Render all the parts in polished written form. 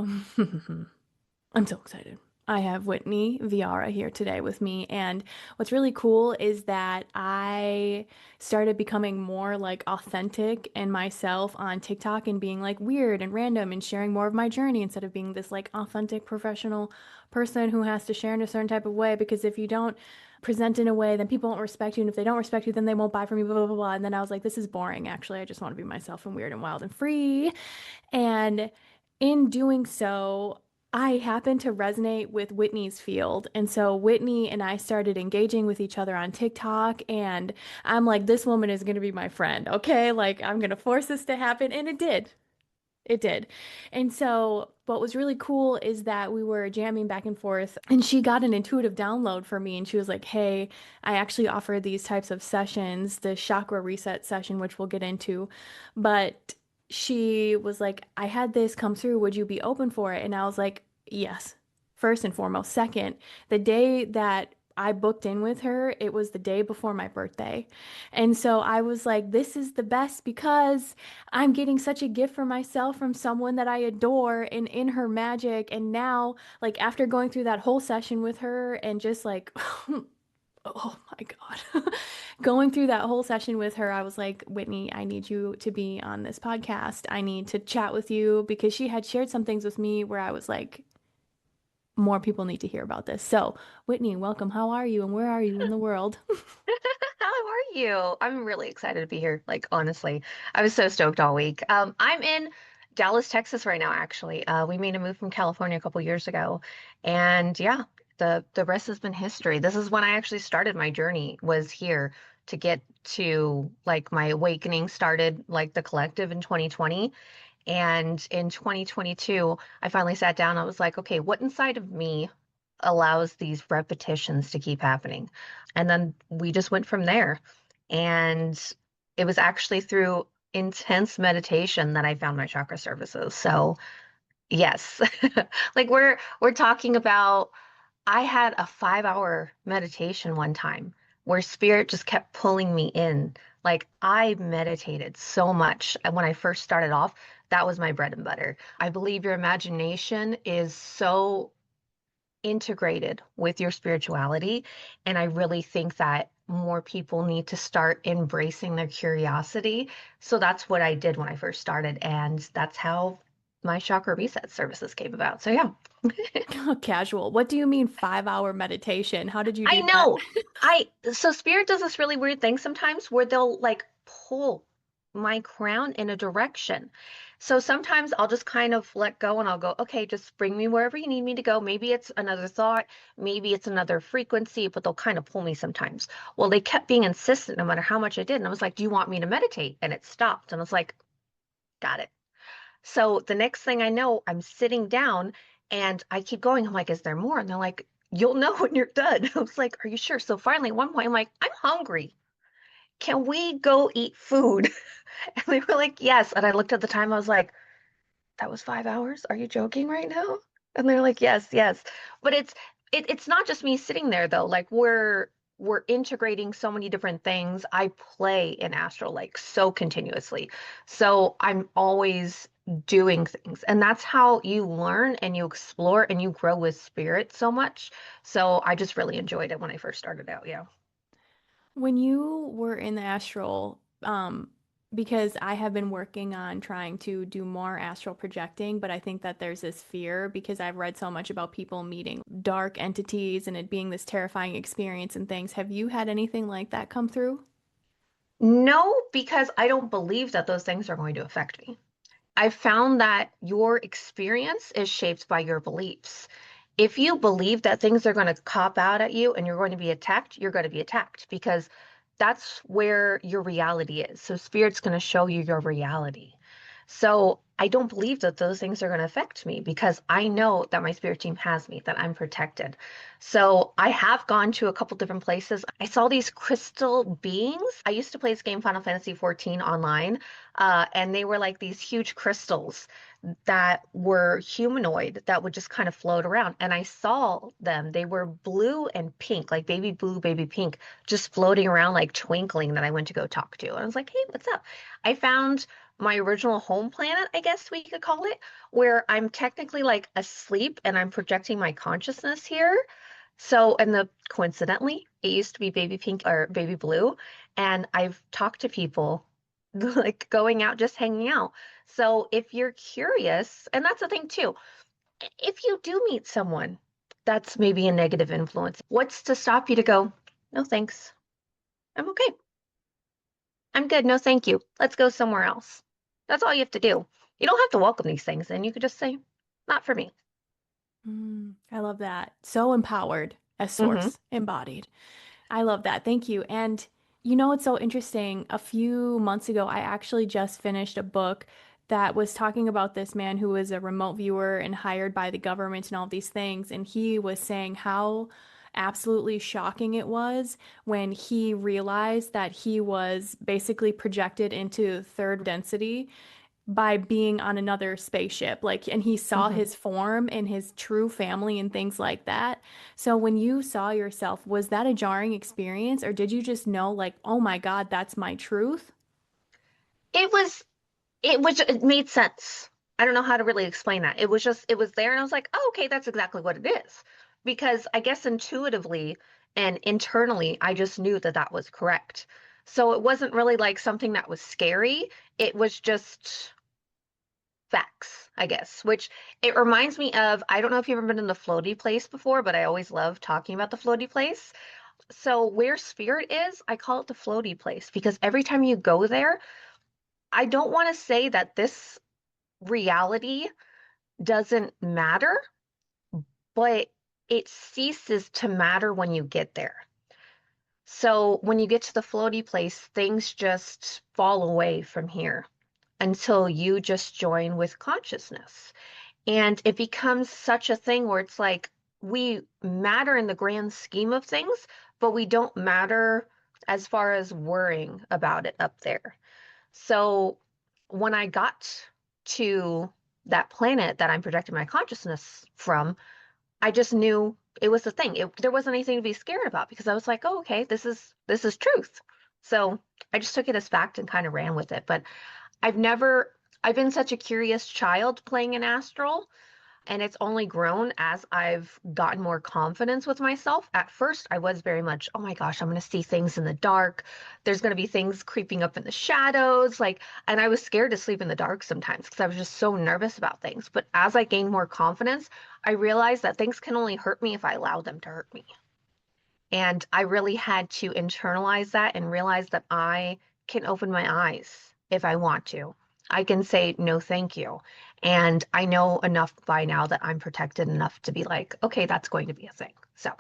I'm so excited. I have Whitney Viara here today with me, and what's really cool is that I started becoming more like authentic and myself on TikTok and being like weird and random and sharing more of my journey instead of being this like authentic professional person who has to share in a certain type of way because if you don't present in a way, then people won't respect you, and if they don't respect you, then they won't buy from you, blah, blah, blah, blah. And then I was like, this is boring, actually. I just want to be myself and weird and wild and free. And in doing so, I happened to resonate with Whitney's field. And so Whitney and I started engaging with each other on TikTok. And I'm like, this woman is going to be my friend. Okay. Like, I'm going to force this to happen. And it did. It did. And so, what was really cool is that we were jamming back and forth, and she got an intuitive download for me. And she was like, hey, I actually offer these types of sessions, the chakra reset session, which we'll get into. But she was like, I had this come through. Would you be open for it? And I was like, yes, first and foremost. Second, the day that I booked in with her, it was the day before my birthday. And so I was like, this is the best because I'm getting such a gift for myself from someone that I adore and in her magic. And now, like, after going through that whole session with her and just like, oh my God, going through that whole session with her, I was like, Whitney, I need you to be on this podcast. I need to chat with you because she had shared some things with me where I was like, more people need to hear about this. So, Whitney, welcome. How are you and where are you in the world? How are you? I'm really excited to be here. Like, honestly, I was so stoked all week. I'm in Dallas, Texas right now, actually. We made a move from California a couple years ago. And yeah, the rest has been history. This is when I actually started my journey, was here to get to like my awakening started like the collective in 2020. And in 2022, I finally sat down. I was like, okay, what inside of me allows these repetitions to keep happening? And then we just went from there. And it was actually through intense meditation that I found my chakra services. So, yes. Like we're talking about I had a 5 hour meditation one time where spirit just kept pulling me in. Like I meditated so much. And when I first started off, that was my bread and butter. I believe your imagination is so integrated with your spirituality. And I really think that more people need to start embracing their curiosity. So that's what I did when I first started. And that's how my chakra reset services came about. So yeah. Casual. What do you mean 5 hour meditation? How did you I do that? know. So spirit does this really weird thing sometimes where they'll like pull my crown in a direction. So sometimes I'll just kind of let go and I'll go, okay, just bring me wherever you need me to go. Maybe it's another thought, maybe it's another frequency, but they'll kind of pull me sometimes. Well, they kept being insistent no matter how much I did. And I was like, do you want me to meditate? And it stopped. And I was like, got it. So the next thing I know, I'm sitting down and I keep going. I'm like, is there more? And they're like, you'll know when you're done. I was like, are you sure? So finally, at one point, I'm like, I'm hungry. Can we go eat food? And they were like, yes. And I looked at the time. I was like, that was 5 hours. Are you joking right now? And they're like, yes, yes. But it's not just me sitting there though. Like we're integrating so many different things. I play in astral like so continuously. So I'm always doing things. And that's how you learn and you explore and you grow with spirit so much. So I just really enjoyed it when I first started out. Yeah. When you were in the astral, because I have been working on trying to do more astral projecting, but I think that there's this fear because I've read so much about people meeting dark entities and it being this terrifying experience and things. Have you had anything like that come through? No, because I don't believe that those things are going to affect me. I found that your experience is shaped by your beliefs. If you believe that things are going to cop out at you and you're going to be attacked, you're going to be attacked because that's where your reality is. So spirit's going to show you your reality. So I don't believe that those things are going to affect me because I know that my spirit team has me, that I'm protected. So I have gone to a couple different places. I saw these crystal beings. I used to play this game Final Fantasy 14 online, and they were like these huge crystals that were humanoid that would just kind of float around. And I saw them. They were blue and pink, like baby blue, baby pink, just floating around like twinkling that I went to go talk to. And I was like, hey, what's up? I found my original home planet, I guess we could call it, where I'm technically like asleep and I'm projecting my consciousness here. So, and the coincidentally, it used to be baby pink or baby blue, and I've talked to people like going out, just hanging out. So, if you're curious, and that's the thing too, if you do meet someone that's maybe a negative influence, what's to stop you to go, no thanks, I'm okay. I'm good. No, thank you. Let's go somewhere else. That's all you have to do. You don't have to welcome these things in. You could just say, not for me. I love that. So empowered as Hmm. source embodied. I love that. Thank you. And you know, it's so interesting. A few months ago, I actually just finished a book that was talking about this man who was a remote viewer and hired by the government and all these things. And he was saying how absolutely shocking it was when he realized that he was basically projected into third density by being on another spaceship. Like, and he saw Hmm. his form and his true family and things like that. So when you saw yourself, was that a jarring experience, or did you just know, like, oh my God, that's my truth? It was, it made sense. I don't know how to really explain that. It was just, it was there, and I was like, oh, okay, that's exactly what it is. Because I guess intuitively and internally, I just knew that that was correct. So it wasn't really like something that was scary. It was just facts, I guess, which it reminds me of, I don't know if you've ever been in the floaty place before, but I always love talking about the floaty place. So where spirit is, I call it the floaty place because every time you go there, I don't want to say that this reality doesn't matter, but it ceases to matter when you get there. So when you get to the floaty place, things just fall away from here until you just join with consciousness. And it becomes such a thing where it's like we matter in the grand scheme of things, but we don't matter as far as worrying about it up there. So when I got to that planet that I'm projecting my consciousness from, I just knew it was the thing. There wasn't anything to be scared about because I was like, oh, okay, this is truth. So I just took it as fact and kind of ran with it. But I've never, I've been such a curious child playing an astral, and it's only grown as I've gotten more confidence with myself. At first, I was very much, oh my gosh, I'm going to see things in the dark. There's going to be things creeping up in the shadows. Like, and I was scared to sleep in the dark sometimes because I was just so nervous about things. But as I gained more confidence, I realized that things can only hurt me if I allow them to hurt me. And I really had to internalize that and realize that I can open my eyes if I want to. I can say no, thank you. And I know enough by now that I'm protected enough to be like, okay, that's going to be a thing. So,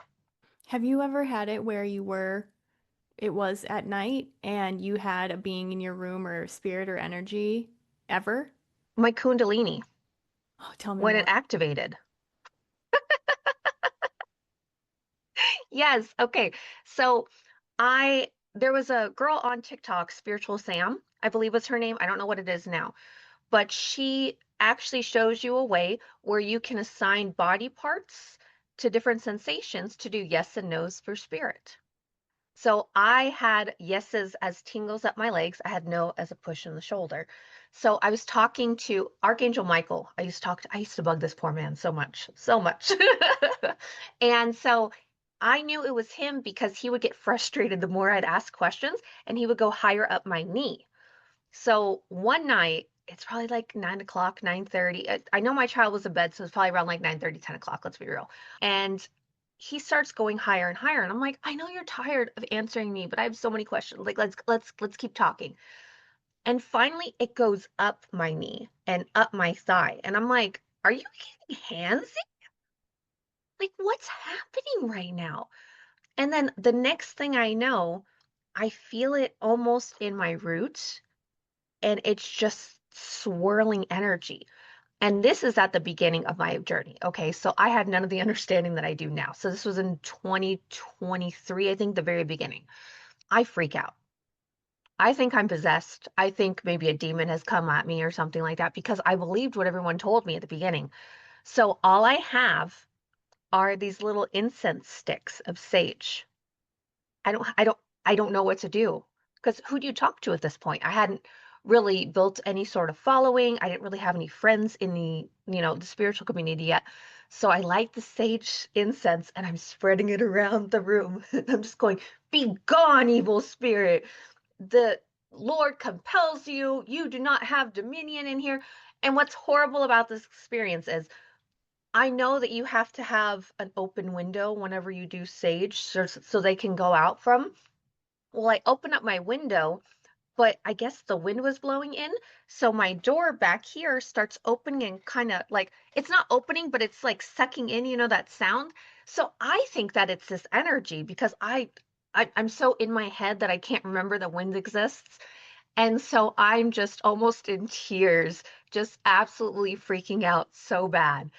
Have you ever had it where it was at night and you had a being in your room or spirit or energy ever? my Kundalini, Oh, tell me when it more. activated. Yes. Okay. So, there was a girl on TikTok, Spiritual Sam, I believe was her name. I don't know what it is now, but she actually shows you a way where you can assign body parts to different sensations to do yes and no's for spirit. So I had yeses as tingles up my legs. I had no as a push in the shoulder. So I was talking to Archangel Michael. I used to bug this poor man so much, so much. And so I knew it was him because he would get frustrated the more I'd ask questions and he would go higher up my knee. So one night, it's probably like 9 o'clock, 9:30. I know my child was in bed, so it's probably around like 9:30, 10 o'clock, let's be real. And he starts going higher and higher. And I'm like, I know you're tired of answering me, but I have so many questions. Like, let's keep talking. And finally it goes up my knee and up my thigh. And I'm like, are you getting handsy? Like, what's happening right now? And then the next thing I know, I feel it almost in my roots and it's just swirling energy. And this is at the beginning of my journey. Okay, so I had none of the understanding that I do now. So this was in 2023, I think, the very beginning. I freak out. I think I'm possessed. I think maybe a demon has come at me or something like that because I believed what everyone told me at the beginning. So all I have are these little incense sticks of sage. I don't I don't know what to do because who do you talk to at this point? I hadn't really built any sort of following. I didn't really have any friends in the spiritual community yet. So I light the sage incense and I'm spreading it around the room. I'm just going, "Be gone, evil spirit. The Lord compels you. You do not have dominion in here." And what's horrible about this experience is I know that you have to have an open window whenever you do sage so they can go out from. Well, I open up my window, but I guess the wind was blowing in. So my door back here starts opening and kind of like it's not opening, but it's like sucking in, that sound. So I think that it's this energy because I'm so in my head that I can't remember the wind exists. And so I'm just almost in tears, just absolutely freaking out so bad.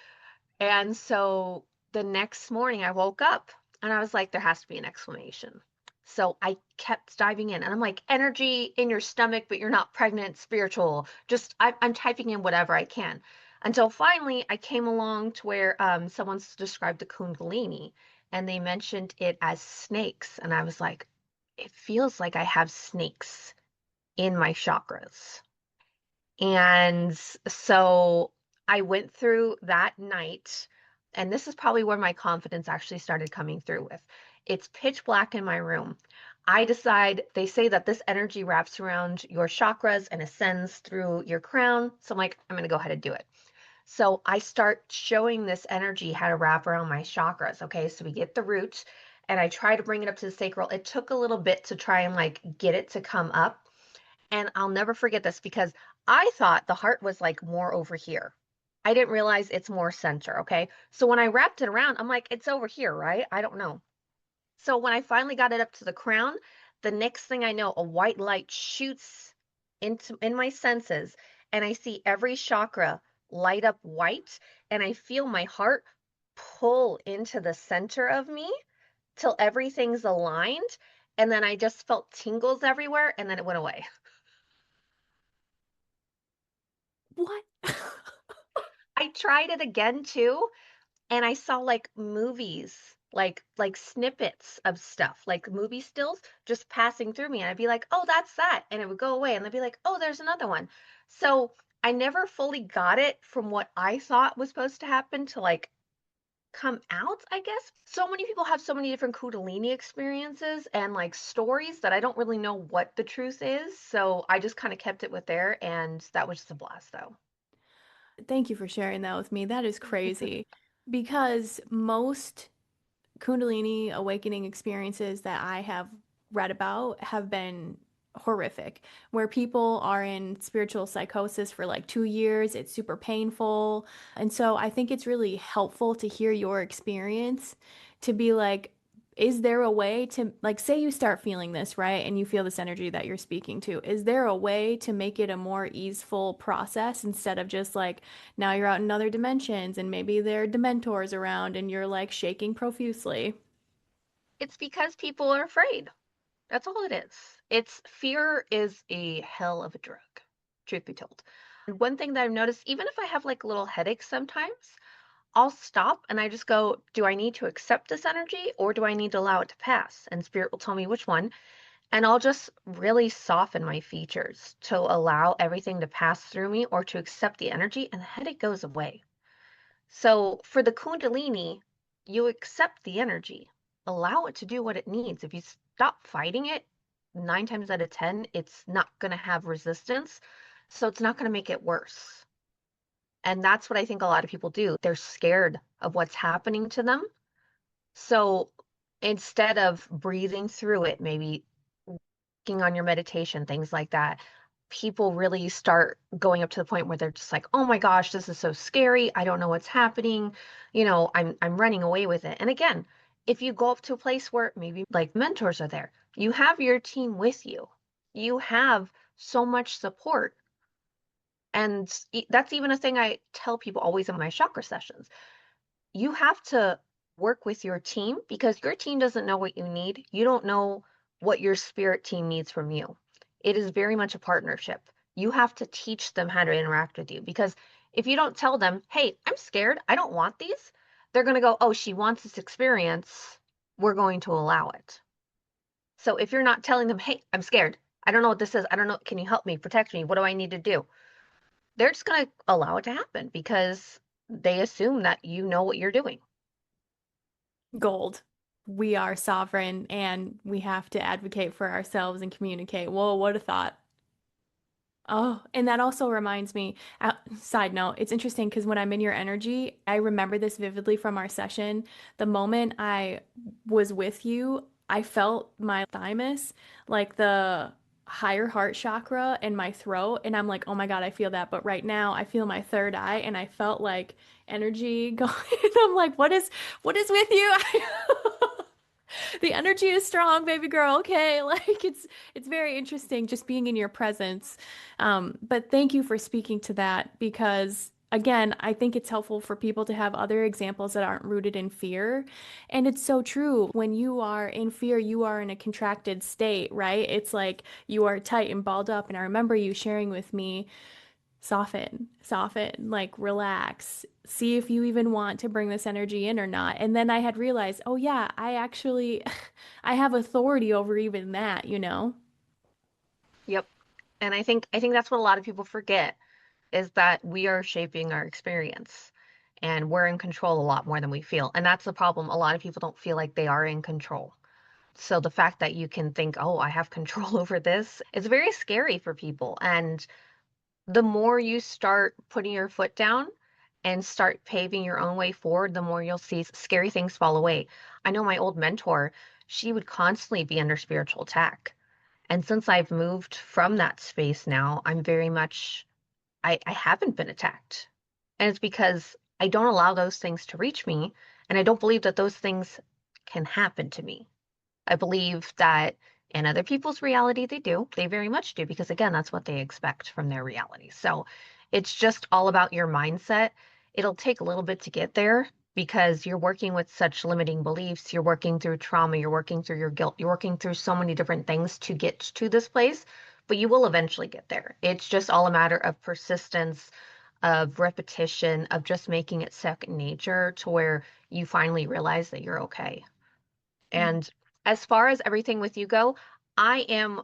And so the next morning I woke up and I was like, there has to be an explanation. So I kept diving in and I'm like, energy in your stomach, but you're not pregnant, spiritual. Just I'm typing in whatever I can until finally I came along to where someone's described the Kundalini and they mentioned it as snakes. And I was like, it feels like I have snakes in my chakras. And so I went through that night, and this is probably where my confidence actually started coming through with. It's pitch black in my room. I decide, they say that this energy wraps around your chakras and ascends through your crown. So I'm like, I'm going to go ahead and do it. So I start showing this energy how to wrap around my chakras. Okay. So we get the root and I try to bring it up to the sacral. It took a little bit to try and like get it to come up. And I'll never forget this because I thought the heart was like more over here. I didn't realize it's more center, okay? So when I wrapped it around, I'm like, it's over here, right? I don't know. So when I finally got it up to the crown, the next thing I know, a white light shoots in my senses, and I see every chakra light up white, and I feel my heart pull into the center of me till everything's aligned, and then I just felt tingles everywhere, and then it went away. What? I tried it again too, and I saw like movies, like snippets of stuff, like movie stills just passing through me, and I'd be like, "Oh, that's that," and it would go away, and I'd be like, "Oh, there's another one." So I never fully got it from what I thought was supposed to happen to like come out, I guess. So many people have so many different Kundalini experiences and like stories that I don't really know what the truth is. So I just kind of kept it with there, and that was just a blast, though. Thank you for sharing that with me. That is crazy because most Kundalini awakening experiences that I have read about have been horrific, where people are in spiritual psychosis for like 2 years. It's super painful. And so I think it's really helpful to hear your experience to be like, is there a way to, like, say you start feeling this, right? And you feel this energy that you're speaking to. Is there a way to make it a more easeful process instead of just like, now you're out in other dimensions and maybe there are dementors around and you're like shaking profusely? It's because people are afraid. That's all it is. It's fear is a hell of a drug, truth be told. And one thing that I've noticed, even if I have like little headaches sometimes, I'll stop and I just go, do I need to accept this energy or do I need to allow it to pass? And spirit will tell me which one. And I'll just really soften my features to allow everything to pass through me or to accept the energy, and the headache goes away. So for the Kundalini, you accept the energy, allow it to do what it needs. If you stop fighting it, 9 times out of 10, it's not going to have resistance. So it's not going to make it worse. And that's what I think a lot of people do. They're scared of what's happening to them. So instead of breathing through it, maybe working on your meditation, things like that, people really start going up to the point where they're just like, "Oh my gosh, this is so scary. I don't know what's happening. I'm running away with it." And again, if you go up to a place where maybe like mentors are there, you have your team with you. You have so much support. And that's even a thing I tell people always in my chakra sessions. You have to work with your team because your team doesn't know what you need. You don't know what your spirit team needs from you. It is very much a partnership. You have to teach them how to interact with you because if you don't tell them, "Hey, I'm scared. I don't want these," they're going to go, "Oh, she wants this experience. We're going to allow it." So if you're not telling them, "Hey, I'm scared. I don't know what this is. I don't know. Can you help me? Protect me? What do I need to do? They're just going to allow it to happen because they assume that you know what you're doing. Gold. We are sovereign and we have to advocate for ourselves and communicate. Whoa, what a thought. Oh, and that also reminds me, side note, it's interesting because when I'm in your energy, I remember this vividly from our session. The moment I was with you, I felt my thymus, like the higher heart chakra in my throat. And I'm like, oh my God, I feel that. But right now I feel my third eye and I felt like energy going. I'm like, what is with you? The energy is strong, baby girl. Okay, like it's very interesting just being in your presence. But thank you for speaking to that because again, I think it's helpful for people to have other examples that aren't rooted in fear. And it's so true. When you are in fear, you are in a contracted state, right? It's like you are tight and balled up. And I remember you sharing with me soften, like relax, see if you even want to bring this energy in or not. And then I had realized, oh yeah, I actually I have authority over even that, you know? Yep. And I think that's what a lot of people forget is that we are shaping our experience and we're in control a lot more than we feel. And that's the problem. A lot of people don't feel like they are in control. So the fact that you can think, "Oh, I have control over this," is very scary for people. And the more you start putting your foot down and start paving your own way forward, the more you'll see scary things fall away. I know my old mentor, she would constantly be under spiritual attack. And since I've moved from that space now, I'm very much, I haven't been attacked. And it's because I don't allow those things to reach me. And I don't believe that those things can happen to me. I believe that in other people's reality, they do. They very much do, because again, that's what they expect from their reality. So it's just all about your mindset. It'll take a little bit to get there because you're working with such limiting beliefs. You're working through trauma. You're working through your guilt. You're working through so many different things to get to this place, but you will eventually get there. It's just all a matter of persistence, of repetition, of just making it second nature to where you finally realize that you're okay. Mm. And as far as everything with you go, I am,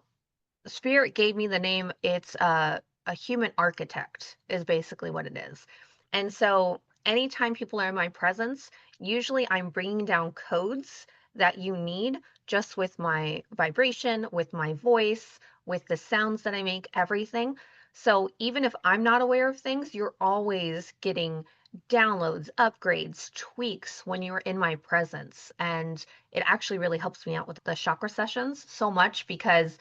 Spirit gave me the name. It's a human architect, is basically what it is. And so anytime people are in my presence, usually I'm bringing down codes that you need just with my vibration, with my voice, with the sounds that I make, everything. So even if I'm not aware of things, you're always getting downloads, upgrades, tweaks when you're in my presence. And it actually really helps me out with the chakra sessions so much because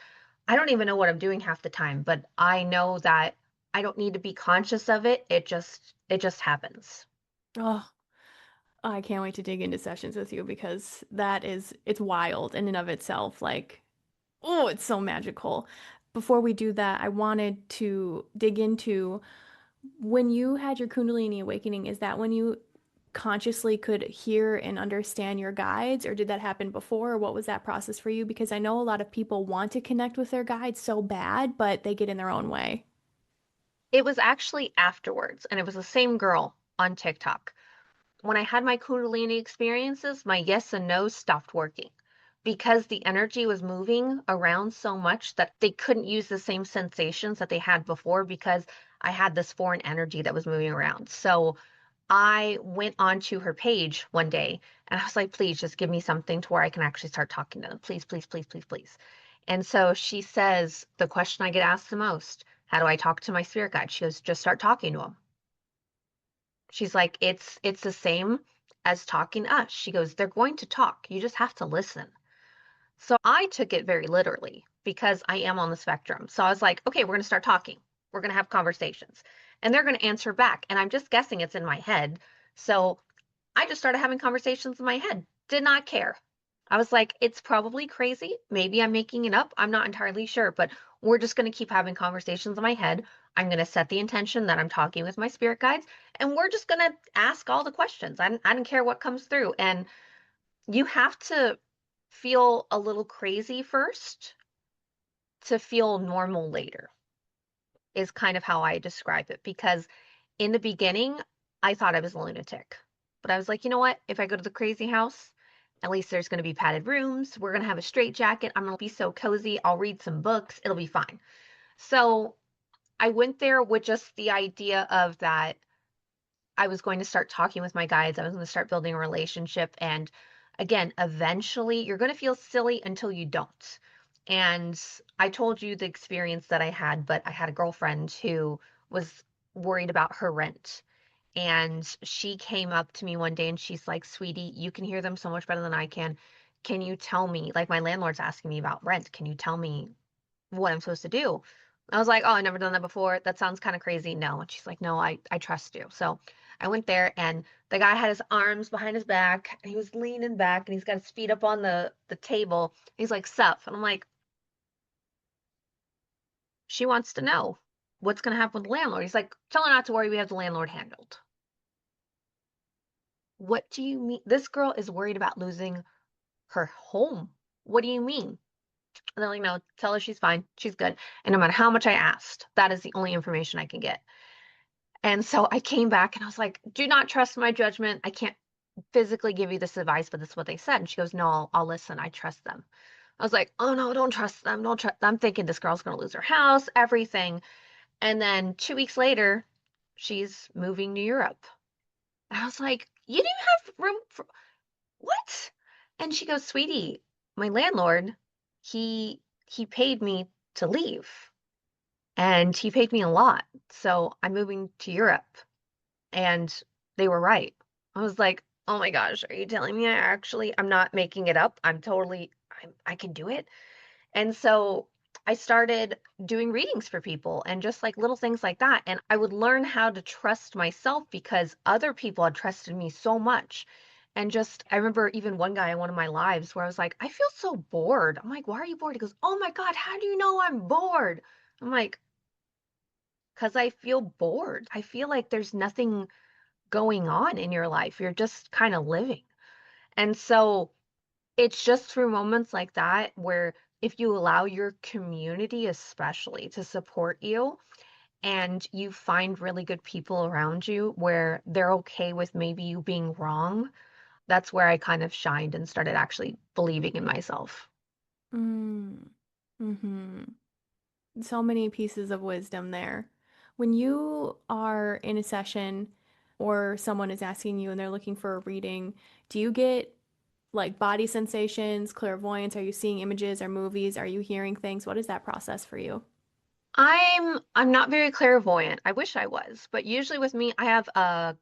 I don't even know what I'm doing half the time, but I know that I don't need to be conscious of it. It just happens. Oh, I can't wait to dig into sessions with you because it's wild in and of itself. Like, oh, it's so magical. Before we do that, I wanted to dig into when you had your Kundalini awakening, is that when you consciously could hear and understand your guides, or did that happen before? Or what was that process for you? Because I know a lot of people want to connect with their guides so bad, but they get in their own way. It was actually afterwards, and it was the same girl on TikTok. When I had my Kundalini experiences, my yes and no stopped working because the energy was moving around so much that they couldn't use the same sensations that they had before because I had this foreign energy that was moving around. So I went onto her page one day and I was like, please just give me something to where I can actually start talking to them. Please, please, please, please, please. And so she says, the question I get asked the most, how do I talk to my spirit guide? She goes, just start talking to them. She's like, it's the same as talking to us. She goes, they're going to talk. You just have to listen. So I took it very literally because I am on the spectrum. So I was like, okay, we're going to start talking. We're going to have conversations. And they're going to answer back. And I'm just guessing it's in my head. So I just started having conversations in my head. Did not care. I was like, it's probably crazy. Maybe I'm making it up. I'm not entirely sure, but we're just going to keep having conversations in my head. I'm going to set the intention that I'm talking with my spirit guides, and we're just going to ask all the questions. I don't care what comes through. And you have to feel a little crazy first to feel normal later, is kind of how I describe it. Because in the beginning, I thought I was a lunatic. But I was like, you know what? If I go to the crazy house, At least there's going to be padded rooms. We're going to have a straight jacket. I'm going to be so cozy. I'll read some books. It'll be fine. So I went there with just the idea of that I was going to start talking with my guides. I was going to start building a relationship. And again, eventually, you're going to feel silly until you don't. And I told you the experience that I had, but I had a girlfriend who was worried about her rent. And she came up to me one day and she's like, Sweetie, you can hear them so much better than I can. Can you tell me, like my landlord's asking me about rent, can you tell me what I'm supposed to do? I was like, oh, I've never done that before. That sounds kind of crazy. No. And she's like, no, I trust you. So I went there and the guy had his arms behind his back and he was leaning back and he's got his feet up on the table. He's like, sup. And I'm like, she wants to know what's going to happen with the landlord. He's like, tell her not to worry. We have the landlord handled. What do you mean? This girl is worried about losing her home. What do you mean? And they're like, no, tell her she's fine. She's good. And no matter how much I asked, that is the only information I can get. And so I came back and I was like, do not trust my judgment. I can't physically give you this advice, but this is what they said. And she goes, no, I'll listen. I trust them. I was like, oh no, don't trust them. Don't trust. I'm thinking this girl's going to lose her house, everything. And then 2 weeks later, she's moving to Europe. And I was like, you didn't have room for what? And she goes, sweetie, my landlord, he paid me to leave and he paid me a lot. So I'm moving to Europe. And they were right. I was like, oh my gosh, are you telling me I'm not making it up? I can do it. And so I started doing readings for people and just like little things like that. And I would learn how to trust myself because other people had trusted me so much. And just, I remember even one guy in one of my lives where I was like, I feel so bored. I'm like, why are you bored? He goes, oh my God, how do you know I'm bored? I'm like, because I feel bored. I feel like there's nothing going on in your life. You're just kind of living. And so it's just through moments like that where if you allow your community, especially, to support you and you find really good people around you where they're okay with maybe you being wrong, that's where I kind of shined and started actually believing in myself. Mm. Mm-hmm. So many pieces of wisdom there. When you are in a session or someone is asking you and they're looking for a reading, do you get like body sensations, clairvoyance? Are you seeing images or movies? Are you hearing things? What is that process for you? I'm not very clairvoyant. I wish I was, but usually with me, I have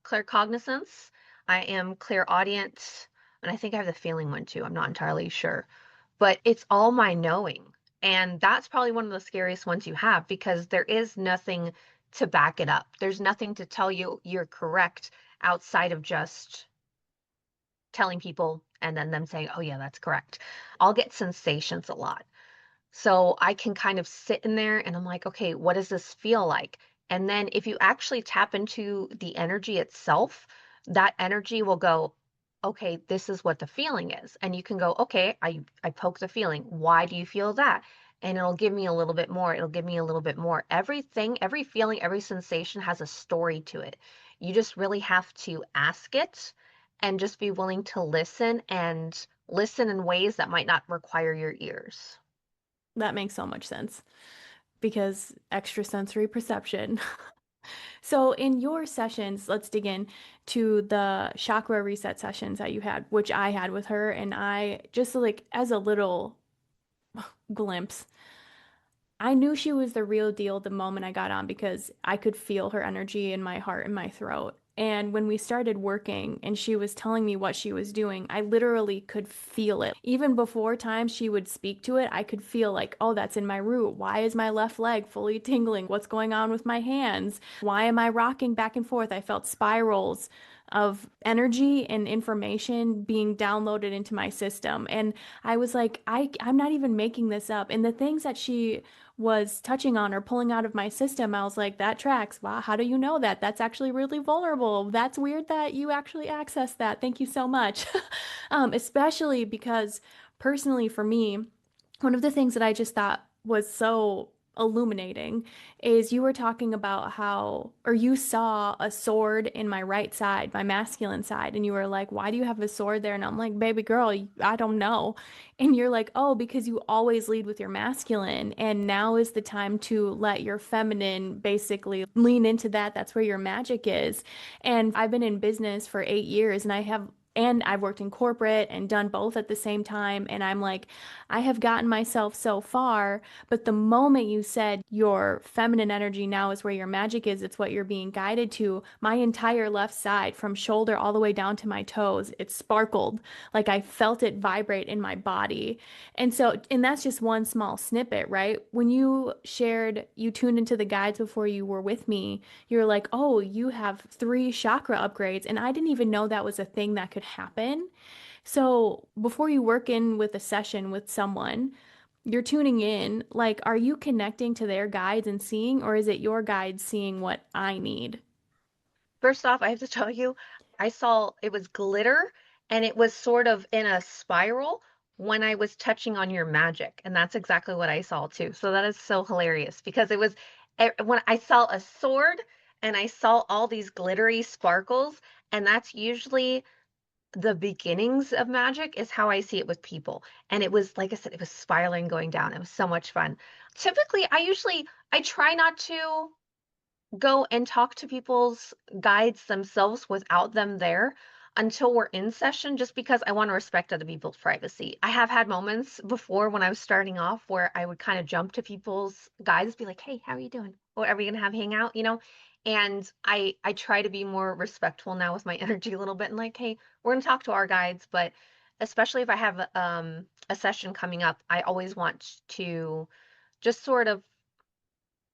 claircognizance. I am clairaudient, and I think I have the feeling one too. I'm not entirely sure, but it's all my knowing, and that's probably one of the scariest ones you have because there is nothing to back it up. There's nothing to tell you you're correct outside of just telling people and then them saying, "Oh yeah, that's correct." I'll get sensations a lot. So I can kind of sit in there and I'm like, okay, what does this feel like? And then if you actually tap into the energy itself, that energy will go, okay, this is what the feeling is. And you can go, okay, I poke the feeling. Why do you feel that? And it'll give me a little bit more. It'll give me a little bit more. Everything, every feeling, every sensation has a story to it. You just really have to ask it and just be willing to listen and listen in ways that might not require your ears. That makes so much sense because extrasensory perception. So, in your sessions, let's dig in to the chakra reset sessions that you had, which I had with her, and I just like as a little glimpse, I knew she was the real deal the moment I got on because I could feel her energy in my heart and my throat. And when we started working and she was telling me what she was doing, I literally could feel it. Even before times she would speak to it, I could feel like, oh, that's in my root. Why is my left leg fully tingling? What's going on with my hands? Why am I rocking back and forth? I felt spirals of energy and information being downloaded into my system. And I was like, I'm not even making this up. And the things that she was touching on or pulling out of my system, I was like, that tracks. Wow, how do you know that? That's actually really vulnerable. That's weird that you actually access that. Thank you so much. Especially because personally for me, one of the things that I just thought was so illuminating is you were talking about how, or you saw a sword in my right side, my masculine side, and you were like, why do you have a sword there? And I'm like, baby girl, I don't know. And you're like, oh, because you always lead with your masculine, and now is the time to let your feminine basically lean into that. That's where your magic is. And I've been in business for 8 years, and I've worked in corporate and done both at the same time. And I'm like, I have gotten myself so far, but the moment you said your feminine energy now is where your magic is, it's what you're being guided to, my entire left side, from shoulder all the way down to my toes, it sparkled. Like I felt it vibrate in my body. And that's just one small snippet, right? When you shared, you tuned into the guides before you were with me, you're like, oh, you have 3 chakra upgrades. And I didn't even know that was a thing that could happen. So before you work in with a session with someone, you're tuning in, like, are you connecting to their guides and seeing, or is it your guides seeing what I need? First off, I have to tell you, I saw it was glitter and it was sort of in a spiral when I was touching on your magic. And that's exactly what I saw too. So that is so hilarious because it was when I saw a sword and I saw all these glittery sparkles, and that's usually the beginnings of magic is how I see it with people. And it was, like I said, it was spiraling going down. It was so much fun. Typically, I try not to go and talk to people's guides themselves without them there until we're in session, just because I want to respect other people's privacy. I have had moments before when I was starting off where I would kind of jump to people's guides, be like, "Hey, how are you doing? Or are we gonna have hangout?" And I try to be more respectful now with my energy a little bit and like, "Hey, we're gonna talk to our guides," but especially if I have a session coming up, I always want to just sort of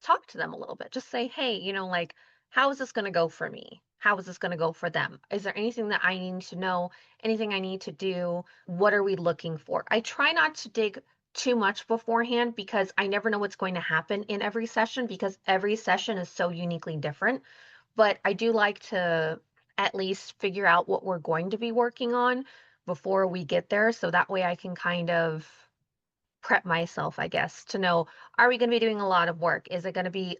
talk to them a little bit. Just say, hey, like, how is this going to go for me? How is this going to go for them? Is there anything that I need to know? Anything I need to do? What are we looking for? I try not to dig too much beforehand because I never know what's going to happen in every session because every session is so uniquely different. But I do like to at least figure out what we're going to be working on before we get there. So that way I can kind of prep myself, I guess, to know, are we going to be doing a lot of work? Is it going to be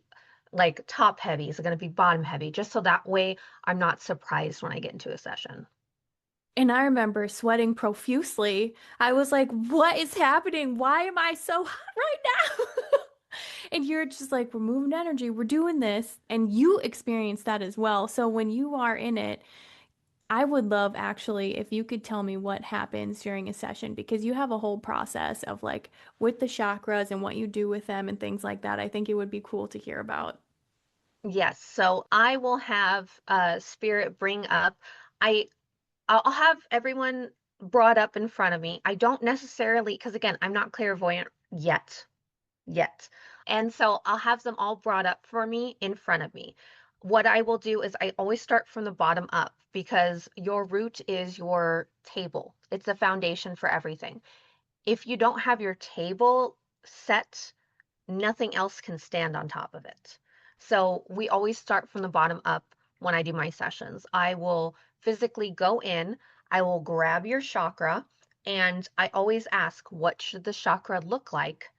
like top heavy? Is it going to be bottom heavy? Just so that way I'm not surprised when I get into a session. And I remember sweating profusely. I was like, what is happening? Why am I so hot right now? And you're just like, we're moving energy, we're doing this. And you experience that as well. So when you are in it, I would love actually if you could tell me what happens during a session because you have a whole process of like with the chakras and what you do with them and things like that. I think it would be cool to hear about. Yes, so I will have Spirit bring up. I I'll have everyone brought up in front of me. I don't necessarily, because again, I'm not clairvoyant yet. And so I'll have them all brought up for me in front of me. What I will do is I always start from the bottom up because your root is your table. It's the foundation for everything. If you don't have your table set, nothing else can stand on top of it. So we always start from the bottom up when I do my sessions. I will physically go in, I will grab your chakra, and I always ask, what should the chakra look like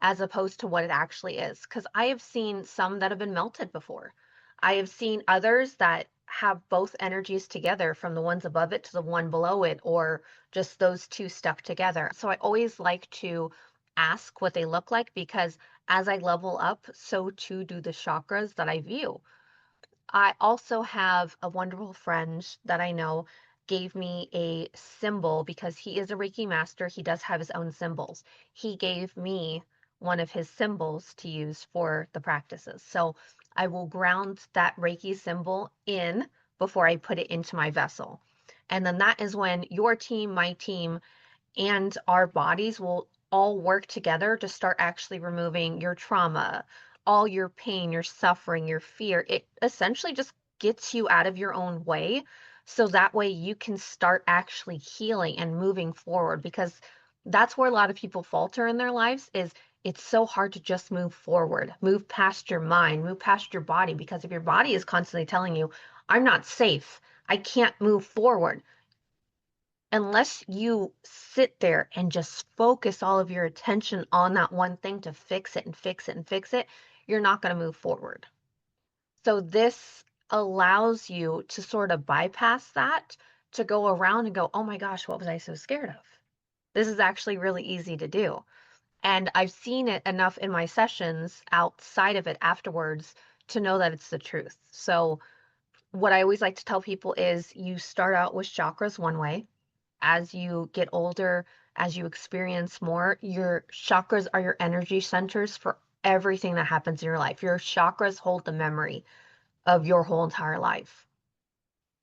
as opposed to what it actually is? Because I have seen some that have been melted before. I have seen others that have both energies together from the ones above it to the one below it, or just those two stuck together. So I always like to ask what they look like because as I level up, so too do the chakras that I view. I also have a wonderful friend that I know gave me a symbol because he is a Reiki master. He does have his own symbols. He gave me one of his symbols to use for the practices. So I will ground that Reiki symbol in before I put it into my vessel. And then that is when your team, my team, and our bodies will all work together to start actually removing your trauma, all your pain, your suffering, your fear. It essentially just gets you out of your own way. So that way you can start actually healing and moving forward because that's where a lot of people falter in their lives is it's so hard to just move forward, move past your mind, move past your body because if your body is constantly telling you, I'm not safe, I can't move forward, unless you sit there and just focus all of your attention on that one thing to fix it and fix it and fix it, you're not going to move forward. So this allows you to sort of bypass that, to go around and go, oh my gosh, what was I so scared of? This is actually really easy to do. And I've seen it enough in my sessions outside of it afterwards to know that it's the truth. So what I always like to tell people is you start out with chakras one way. As you get older, as you experience more, your chakras are your energy centers for everything that happens in your life. Your chakras hold the memory of your whole entire life.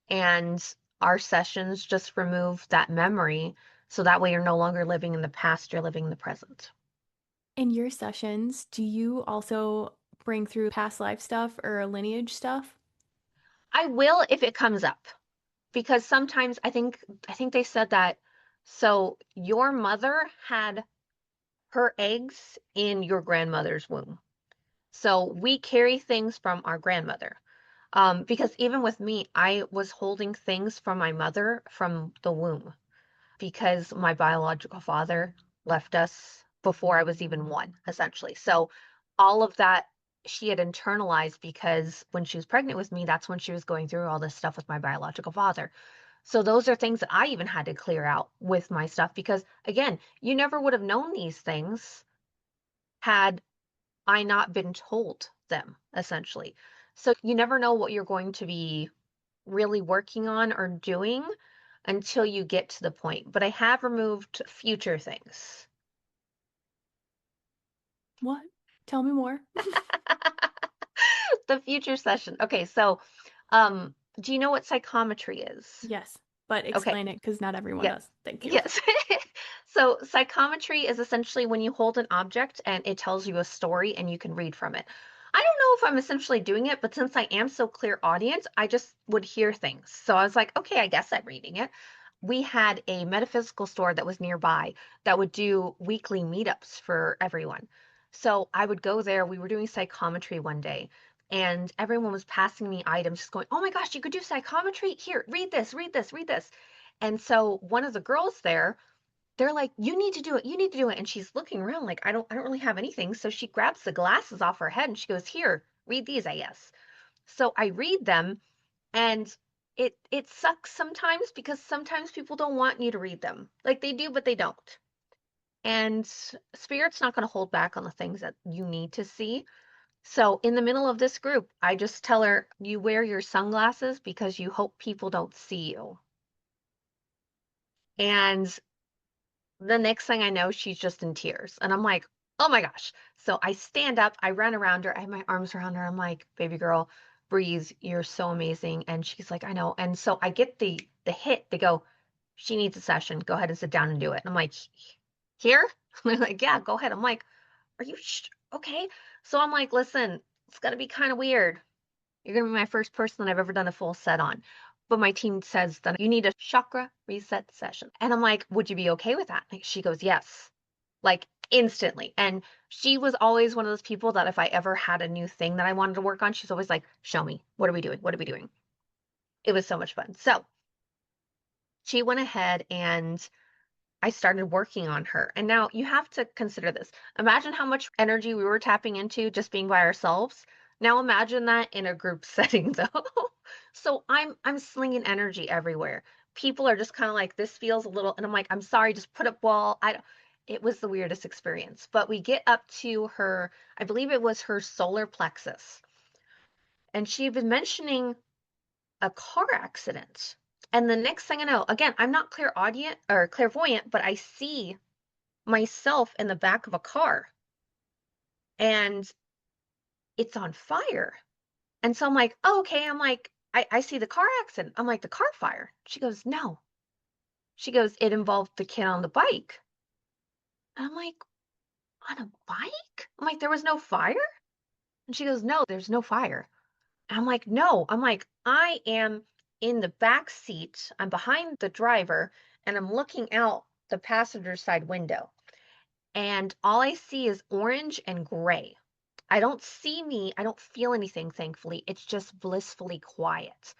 And our sessions just remove that memory so that way you're no longer living in the past, you're living in the present. In your sessions, do you also bring through past life stuff or lineage stuff? I will if it comes up because sometimes I think they said that so your mother had her eggs in your grandmother's womb. So we carry things from our grandmother. Because even with me, I was holding things from my mother from the womb because my biological father left us before I was even one, essentially. So all of that she had internalized because when she was pregnant with me, that's when she was going through all this stuff with my biological father. So those are things that I even had to clear out with my stuff because again, you never would have known these things had I not been told them, essentially. So you never know what you're going to be really working on or doing until you get to the point. But I have removed future things. What? Tell me more. The future session. Okay, so do you know what psychometry is? Yes, but Okay, explain it because not everyone yeah. does. Thank you. Yes. So psychometry is essentially when you hold an object and it tells you a story and you can read from it. I don't know if I'm essentially doing it, but since I am so clairaudient, I just would hear things. So I was like, okay, I guess I'm reading it. We had a metaphysical store that was nearby that would do weekly meetups for everyone. So I would go there. We were doing psychometry one day, and everyone was passing me items, just going, oh my gosh, you could do psychometry? Here, read this, read this, read this. And so one of the girls there, they're like, you need to do it, you need to do it. And she's looking around like, I don't really have anything. So she grabs the glasses off her head and she goes, here, read these, I guess. So I read them and it sucks sometimes because sometimes people don't want you to read them. Like they do, but they don't. And spirit's not going to hold back on the things that you need to see. So in the middle of this group, I just tell her, you wear your sunglasses because you hope people don't see you. And the next thing I know, she's just in tears. And I'm like, oh my gosh. So I stand up, I run around her, I have my arms around her. I'm like, baby girl, breathe. You're so amazing. And she's like, I know. And so I get the hit. They go, she needs a session. Go ahead and sit down and do it. And I'm like, here? And they're like, yeah, go ahead. I'm like, are you okay? So I'm like, listen, it's gonna be kind of weird. You're going to be my first person that I've ever done a full set on. But my team says that you need a chakra reset session. And I'm like, would you be okay with that? Like, she goes, yes, like instantly. And she was always one of those people that if I ever had a new thing that I wanted to work on, she's always like, show me. What are we doing? What are we doing? It was so much fun. So she went ahead and I started working on her. And now you have to consider this. Imagine how much energy we were tapping into just being by ourselves. Now imagine that in a group setting though. So I'm slinging energy everywhere. People are just kind of like this feels a little and I'm like I'm sorry just put up wall. I don't it was the weirdest experience. But we get up to her, I believe it was her solar plexus. And she had been mentioning a car accident. And the next thing I know, again, I'm not clairaudient or clairvoyant, but I see myself in the back of a car and it's on fire. And so I'm like, oh, okay. I'm like, I see the car accident. I'm like, the car fire. She goes, no. She goes, it involved the kid on the bike. And I'm like, on a bike? I'm like, there was no fire? And she goes, no, there's no fire. And I'm like, no. I'm like, I am in the back seat. I'm behind the driver and I'm looking out the passenger side window. And all I see is orange and gray. I don't see me, I don't feel anything, thankfully. It's just blissfully quiet.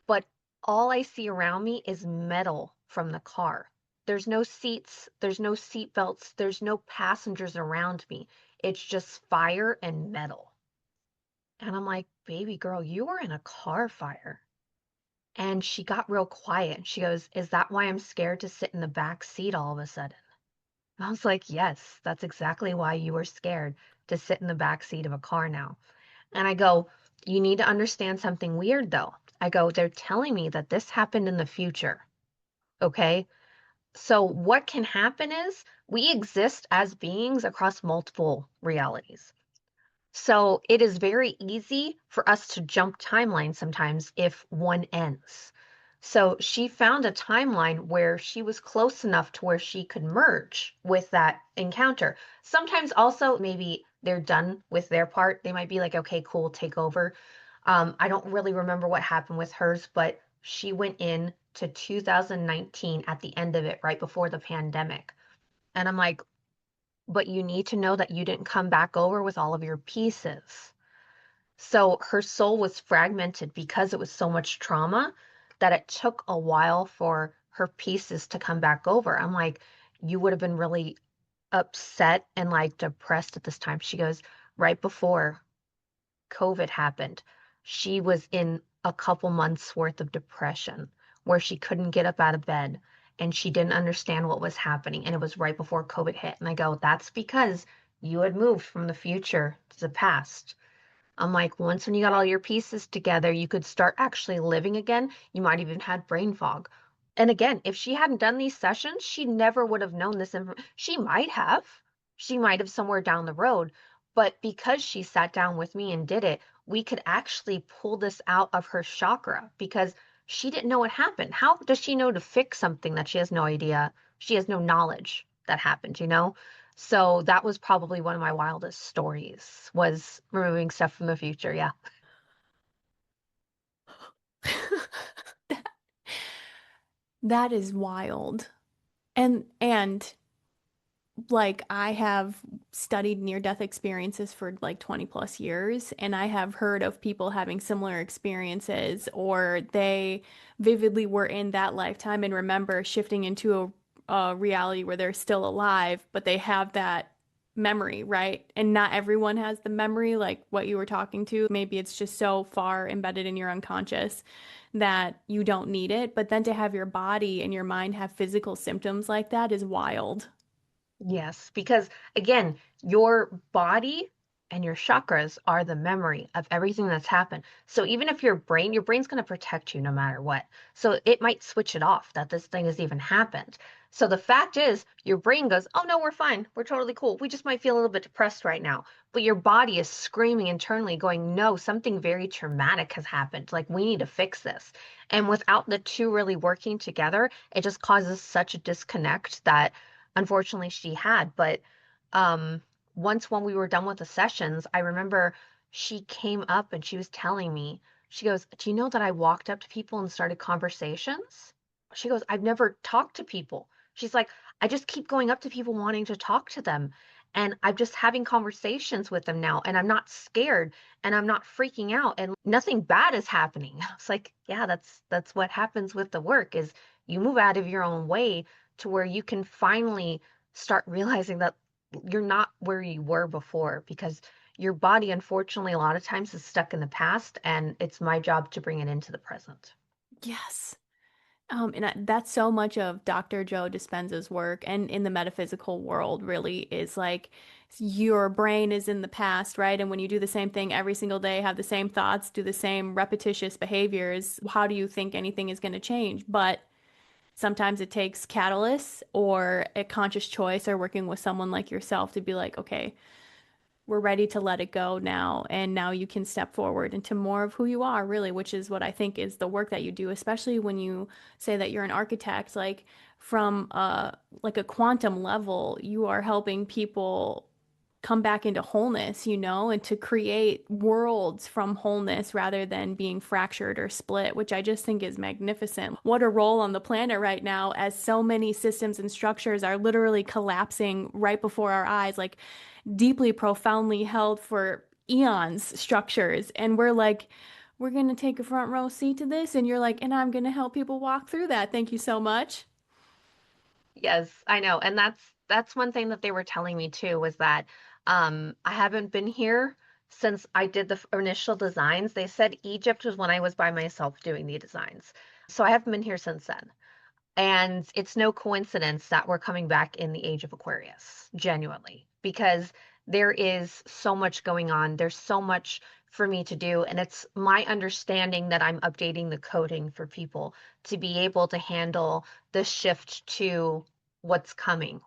But All I see around me is metal from the car. There's no seats, there's no seat belts, there's no passengers around me. It's just fire and metal. And I'm like, baby girl, you were in a car fire. And she got real quiet. She goes, is that why I'm scared to sit in the back seat all of a sudden? I was like, yes, that's exactly why you were scared to sit in the back seat of a car now. And I go, you need to understand something weird though. I go, they're telling me that this happened in the future. Okay. So what can happen is we exist as beings across multiple realities. So it is very easy for us to jump timelines sometimes if one ends. So she found a timeline where she was close enough to where she could merge with that encounter. Sometimes also maybe they're done with their part. They might be like, okay, cool, take over. I don't really remember what happened with hers, but she went in to 2019 at the end of it, right before the pandemic. And I'm like, but you need to know that you didn't come back over with all of your pieces. So her soul was fragmented because it was so much trauma that it took a while for her pieces to come back over. I'm like, you would have been really upset and like depressed at this time. She goes, right before COVID happened, she was in a couple months worth of depression where she couldn't get up out of bed and she didn't understand what was happening. And it was right before COVID hit. And I go, that's because you had moved from the future to the past. I'm like, once when you got all your pieces together, you could start actually living again. You might even had brain fog. And again, if she hadn't done these sessions, she never would have known this information. She might have. She might have somewhere down the road. But because she sat down with me and did it, we could actually pull this out of her chakra because she didn't know what happened. How does she know to fix something that she has no idea? She has no knowledge that happened, you know? So that was probably one of my wildest stories was removing stuff from the future. Yeah. That, that is wild. And like I have studied near-death experiences for like 20 plus years, and I have heard of people having similar experiences, or they vividly were in that lifetime and remember shifting into a reality where they're still alive, but they have that memory, right? And not everyone has the memory like what you were talking to. Maybe it's just so far embedded in your unconscious that you don't need it. But then to have your body and your mind have physical symptoms like that is wild. Yes, because again, your body and your chakras are the memory of everything that's happened. So even if your brain's going to protect you no matter what. So it might switch it off that this thing has even happened. So the fact is, your brain goes, "Oh no, we're fine. We're totally cool. We just might feel a little bit depressed right now." But your body is screaming internally going, "No, something very traumatic has happened. Like we need to fix this." And without the two really working together, it just causes such a disconnect that unfortunately she had. But um, once when we were done with the sessions, I remember she came up and she was telling me, she goes, do you know that I walked up to people and started conversations? She goes, I've never talked to people. She's like, I just keep going up to people wanting to talk to them. And I'm just having conversations with them now, and I'm not scared and I'm not freaking out and nothing bad is happening. It's like, yeah, that's what happens with the work is you move out of your own way to where you can finally start realizing that you're not where you were before because your body, unfortunately, a lot of times is stuck in the past, and it's my job to bring it into the present. Yes. That's so much of Dr. Joe Dispenza's work and in the metaphysical world really is like your brain is in the past, right? And when you do the same thing every single day, have the same thoughts, do the same repetitious behaviors, how do you think anything is going to change? But sometimes it takes catalysts or a conscious choice or working with someone like yourself to be like, okay, we're ready to let it go now. And now you can step forward into more of who you are, really, which is what I think is the work that you do, especially when you say that you're an architect, like from like a quantum level, you are helping people come back into wholeness, you know, and to create worlds from wholeness rather than being fractured or split, which I just think is magnificent. What a role on the planet right now as so many systems and structures are literally collapsing right before our eyes. Like deeply profoundly held for eons structures, and we're going to take a front row seat to this. And you're like, and I'm going to help people walk through that. Thank you so much. Yes, I know. And that's one thing that they were telling me too was that I haven't been here since I did the initial designs. They said Egypt was when I was by myself doing the designs. So I haven't been here since then. And it's no coincidence that we're coming back in the age of Aquarius, genuinely, because there is so much going on. There's so much for me to do. And it's my understanding that I'm updating the coding for people to be able to handle the shift to what's coming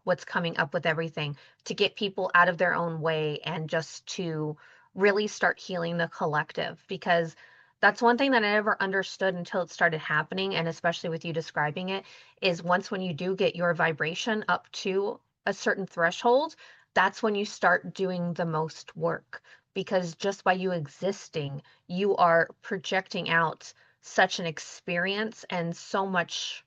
up with everything, to get people out of their own way and just to really start healing the collective. Because that's one thing that I never understood until it started happening, and especially with you describing it is once when you do get your vibration up to a certain threshold, that's when you start doing the most work. Because just by you existing, you are projecting out such an experience and so much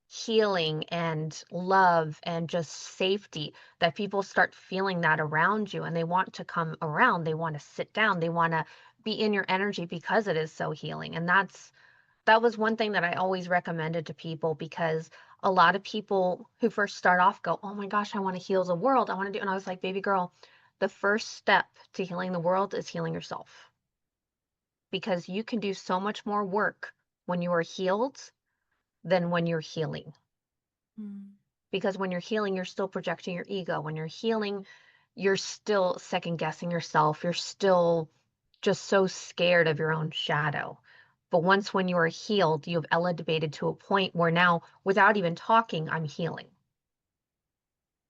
healing and love and just safety that people start feeling that around you and they want to come around. They want to sit down. They want to be in your energy because it is so healing. And that was one thing that I always recommended to people because a lot of people who first start off go, "Oh my gosh, I want to heal the world. I want to do," and I was like, "Baby girl, the first step to healing the world is healing yourself because you can do so much more work when you are healed than when you're healing. Mm. Because when you're healing, you're still projecting your ego. When you're healing, you're still second guessing yourself. You're still just so scared of your own shadow. But once when you are healed, you've elevated to a point where now, without even talking, I'm healing.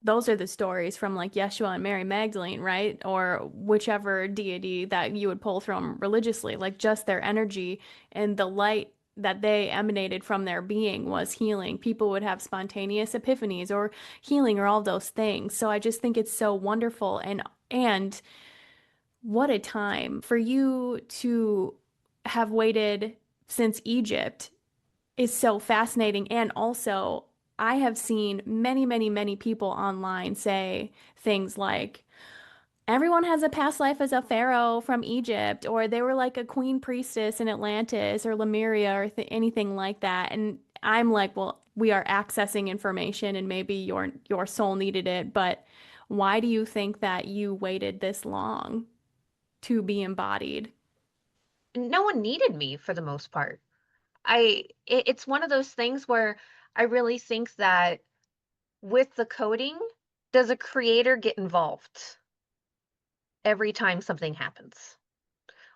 Those are the stories from like Yeshua and Mary Magdalene, right? Or whichever deity that you would pull from religiously, like just their energy and the light that they emanated from their being was healing. People would have spontaneous epiphanies or healing or all those things. So I just think it's so wonderful and what a time for you to have waited since Egypt is so fascinating. And also, I have seen many, many, many people online say things like, everyone has a past life as a pharaoh from Egypt, or they were like a queen priestess in Atlantis or Lemuria or th anything like that. And I'm like, well, we are accessing information and maybe your soul needed it, but why do you think that you waited this long to be embodied? No one needed me for the most part. It's one of those things where I really think that with the coding, does a creator get involved every time something happens?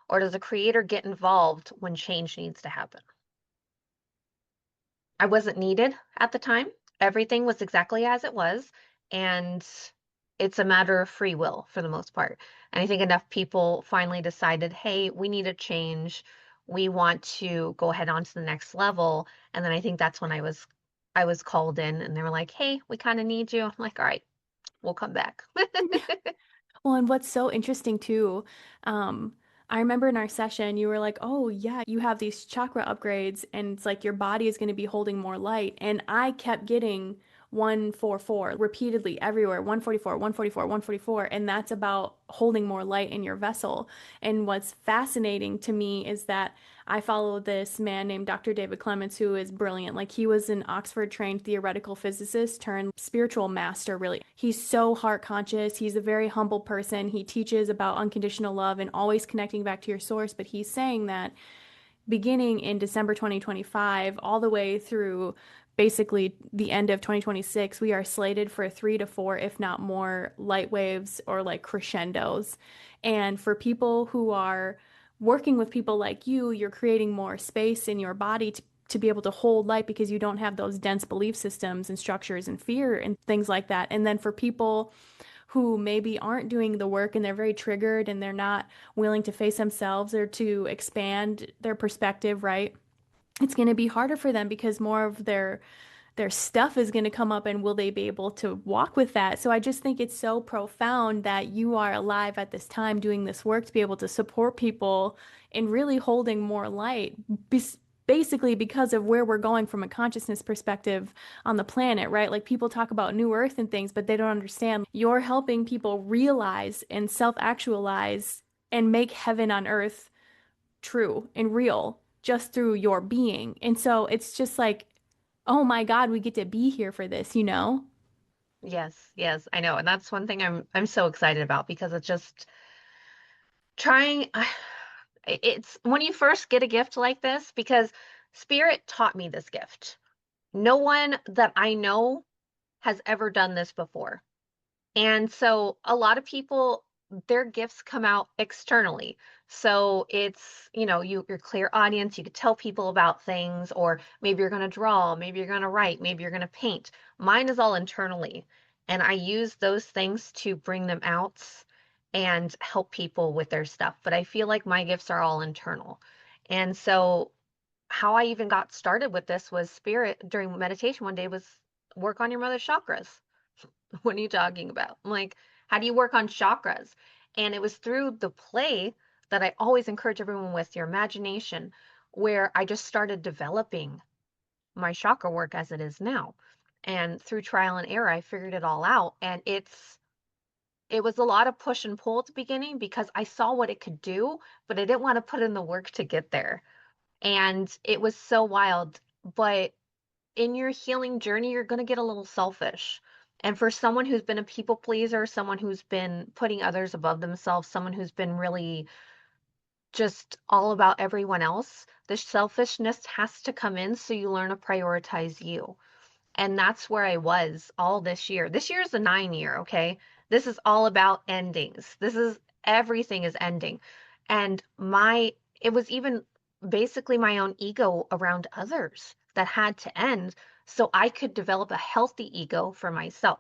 Or does a creator get involved when change needs to happen? I wasn't needed at the time. Everything was exactly as it was, and it's a matter of free will for the most part. And I think enough people finally decided, hey, we need a change. We want to go ahead on to the next level. And then I think that's when I was called in and they were like, hey, we kind of need you. I'm like, all right, we'll come back. Well, and what's so interesting too, I remember in our session, you were like, oh, yeah, you have these chakra upgrades, and it's like your body is going to be holding more light. And I kept getting 144 repeatedly everywhere 144, 144, 144. And that's about holding more light in your vessel. And what's fascinating to me is that I follow this man named Dr. David Clements, who is brilliant. Like, he was an Oxford trained theoretical physicist turned spiritual master, really. He's so heart conscious. He's a very humble person. He teaches about unconditional love and always connecting back to your source. But he's saying that beginning in December 2025, all the way through basically the end of 2026, we are slated for 3 to 4, if not more, light waves or like crescendos. And for people who are working with people like you're creating more space in your body to be able to hold light because you don't have those dense belief systems and structures and fear and things like that. And then for people who maybe aren't doing the work and they're very triggered and they're not willing to face themselves or to expand their perspective, right? It's going to be harder for them because more of their stuff is going to come up and will they be able to walk with that? So I just think it's so profound that you are alive at this time doing this work to be able to support people in really holding more light. Basically, because of where we're going from a consciousness perspective on the planet, right? Like people talk about New Earth and things, but they don't understand. You're helping people realize and self-actualize and make heaven on earth true and real just through your being. And so it's just like, oh my God, we get to be here for this, you know? Yes, yes, I know. And that's one thing I'm so excited about because it's just trying it's when you first get a gift like this because Spirit taught me this gift. No one that I know has ever done this before. And so a lot of people, their gifts come out externally. So it's, you're clear audience, you could tell people about things, or maybe you're going to draw, maybe you're going to write, maybe you're going to paint. Mine is all internally. And I use those things to bring them out and help people with their stuff. But I feel like my gifts are all internal. And so how I even got started with this was spirit during meditation one day was work on your mother's chakras. What are you talking about? I'm like, how do you work on chakras? And it was through the play that I always encourage everyone with your imagination, where I just started developing my chakra work as it is now. And through trial and error, I figured it all out. And it was a lot of push and pull at the beginning because I saw what it could do, but I didn't want to put in the work to get there. And it was so wild. But in your healing journey, you're going to get a little selfish. And for someone who's been a people pleaser, someone who's been putting others above themselves, someone who's been really just all about everyone else, the selfishness has to come in so you learn to prioritize you. And that's where I was all this year. This year is a 9 year, okay? This is all about endings. This is everything is ending. And it was even basically my own ego around others that had to end so I could develop a healthy ego for myself.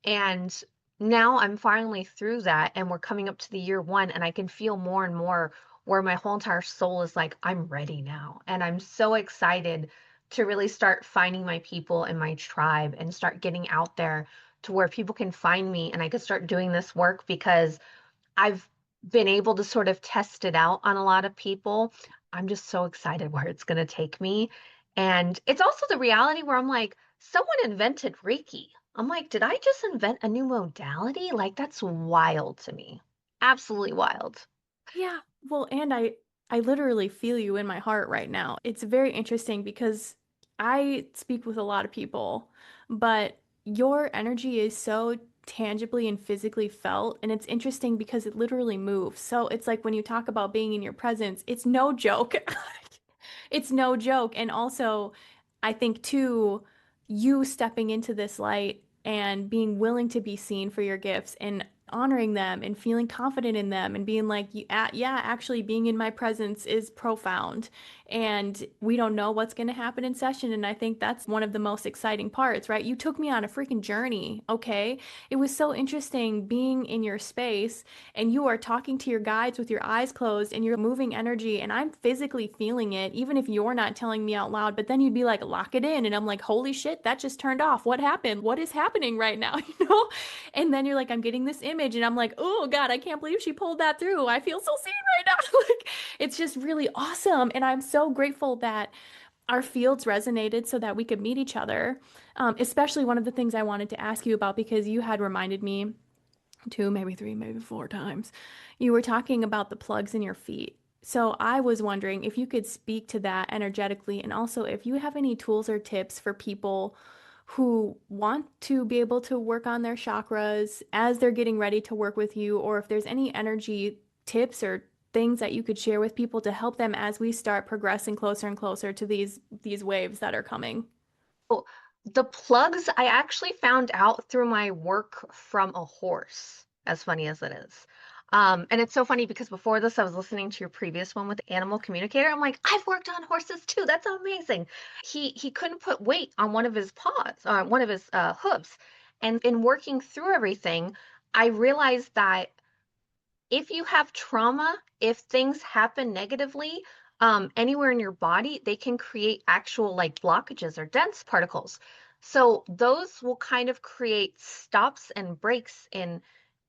And now I'm finally through that, and we're coming up to the year one, and I can feel more and more where my whole entire soul is like, I'm ready now. And I'm so excited to really start finding my people and my tribe and start getting out there to where people can find me and I could start doing this work because I've been able to sort of test it out on a lot of people. I'm just so excited where it's going to take me. And it's also the reality where I'm like, someone invented Reiki. I'm like, did I just invent a new modality? Like, that's wild to me. Absolutely wild. Yeah. Well, and I literally feel you in my heart right now. It's very interesting because I speak with a lot of people, but your energy is so tangibly and physically felt, and it's interesting because it literally moves. So it's like when you talk about being in your presence, it's no joke. It's no joke. And also, I think too, you stepping into this light and being willing to be seen for your gifts and honoring them and feeling confident in them and being like, yeah, actually being in my presence is profound. And we don't know what's going to happen in session. And I think that's one of the most exciting parts, right? You took me on a freaking journey, okay? It was so interesting being in your space and you are talking to your guides with your eyes closed and you're moving energy and I'm physically feeling it, even if you're not telling me out loud. But then you'd be like, lock it in. And I'm like, holy shit, that just turned off. What happened? What is happening right now? You know? And then you're like, I'm getting this image and I'm like, oh God, I can't believe she pulled that through. I feel so seen right now. Like, it's just really awesome. And I'm so grateful that our fields resonated so that we could meet each other. Especially one of the things I wanted to ask you about because you had reminded me two, maybe three, maybe four times. You were talking about the plugs in your feet. So I was wondering if you could speak to that energetically, and also if you have any tools or tips for people who want to be able to work on their chakras as they're getting ready to work with you, or if there's any energy tips or things that you could share with people to help them as we start progressing closer and closer to these waves that are coming. Well, the plugs I actually found out through my work from a horse, as funny as it is. And it's so funny because before this, I was listening to your previous one with the animal communicator. I'm like, I've worked on horses too. That's amazing. He couldn't put weight on one of his paws, one of his hooves. And in working through everything, I realized that if you have trauma, if things happen negatively, anywhere in your body, they can create actual like blockages or dense particles. So those will kind of create stops and breaks in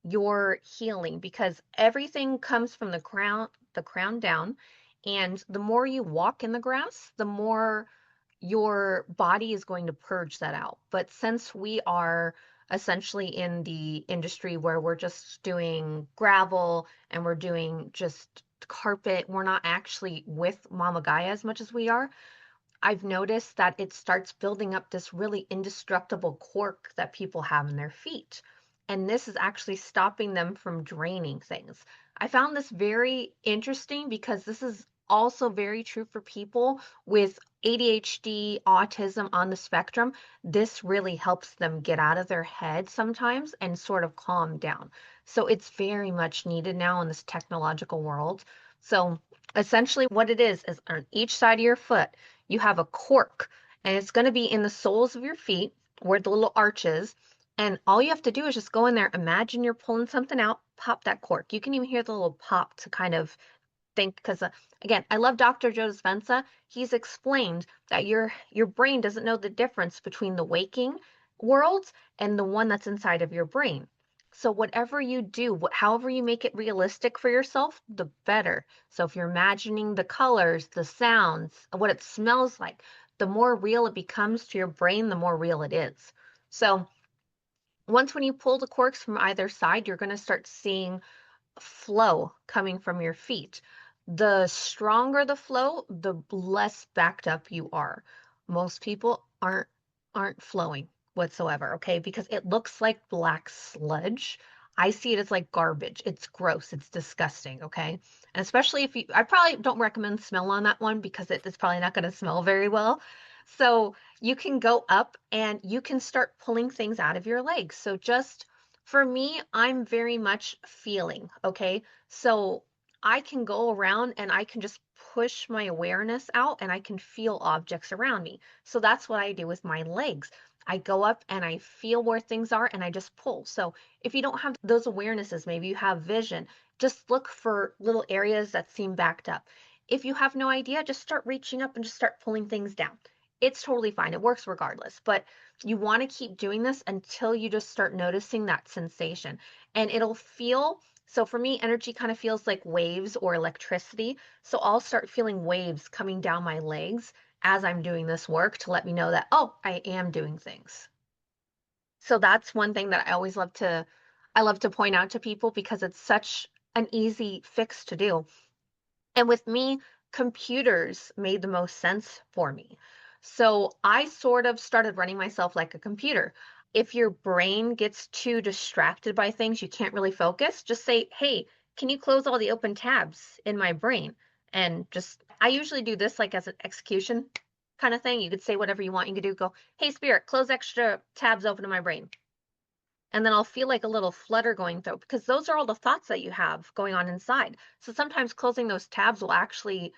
your healing because everything comes from the crown down. And the more you walk in the grass, the more your body is going to purge that out. But since we are essentially in the industry where we're just doing gravel and we're doing just carpet, we're not actually with Mama Gaia as much as we are, I've noticed that it starts building up this really indestructible cork that people have in their feet. And this is actually stopping them from draining things. I found this very interesting because this is also very true for people with ADHD, autism on the spectrum. This really helps them get out of their head sometimes and sort of calm down. So it's very much needed now in this technological world. So essentially, what it is on each side of your foot, you have a cork, and it's going to be in the soles of your feet where the little arch is. And all you have to do is just go in there, imagine you're pulling something out, pop that cork. You can even hear the little pop to kind of think, because again, I love Dr. Joe Dispenza. He's explained that your brain doesn't know the difference between the waking world and the one that's inside of your brain. So whatever you do, however you make it realistic for yourself, the better. So if you're imagining the colors, the sounds, what it smells like, the more real it becomes to your brain, the more real it is. So once when you pull the corks from either side, you're going to start seeing flow coming from your feet. The stronger the flow, the less backed up you are. Most people aren't flowing whatsoever, okay? Because it looks like black sludge. I see it as like garbage. It's gross. It's disgusting, okay? And especially if you, I probably don't recommend smell on that one because it's probably not going to smell very well. So you can go up and you can start pulling things out of your legs. So just for me, I'm very much feeling, okay? So I can go around and I can just push my awareness out and I can feel objects around me. So that's what I do with my legs. I go up and I feel where things are and I just pull. So if you don't have those awarenesses, maybe you have vision, just look for little areas that seem backed up. If you have no idea, just start reaching up and just start pulling things down. It's totally fine. It works regardless. But you want to keep doing this until you just start noticing that sensation. And it'll feel, so for me, energy kind of feels like waves or electricity. So I'll start feeling waves coming down my legs as I'm doing this work to let me know that, oh, I am doing things. So that's one thing that I love to point out to people because it's such an easy fix to do. And with me, computers made the most sense for me. So I sort of started running myself like a computer. If your brain gets too distracted by things, you can't really focus, just say, hey, can you close all the open tabs in my brain? And just, I usually do this like as an execution kind of thing. You could say whatever you want. You could do, go, hey, spirit, close extra tabs open in my brain, and then I'll feel like a little flutter going through because those are all the thoughts that you have going on inside. So sometimes closing those tabs will actually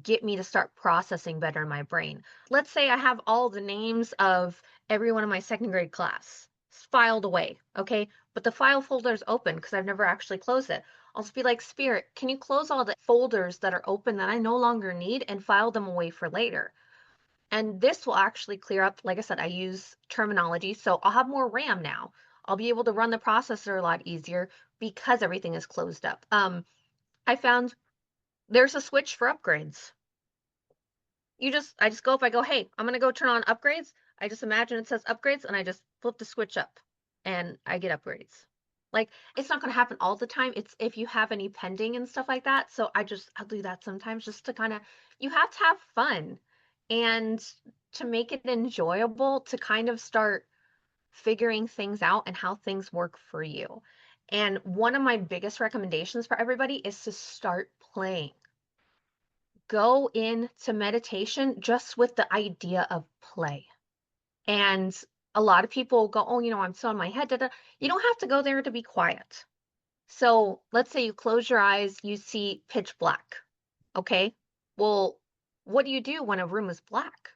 get me to start processing better in my brain. Let's say I have all the names of everyone in my second grade class filed away, okay? But the file folder is open because I've never actually closed it. I'll just be like, Spirit, can you close all the folders that are open that I no longer need and file them away for later? And this will actually clear up, like I said, I use terminology, so I'll have more RAM now. I'll be able to run the processor a lot easier because everything is closed up. I found there's a switch for upgrades. I just go up, I go, hey, I'm gonna go turn on upgrades. I just imagine it says upgrades and I just flip the switch up and I get upgrades. Like it's not gonna happen all the time. It's if you have any pending and stuff like that. So I'll do that sometimes just to kind of, you have to have fun and to make it enjoyable to kind of start figuring things out and how things work for you. And one of my biggest recommendations for everybody is to start playing. Go into meditation just with the idea of play. And a lot of people go, oh, I'm so in my head. Da, da. You don't have to go there to be quiet. So let's say you close your eyes, you see pitch black. Okay. Well, what do you do when a room is black?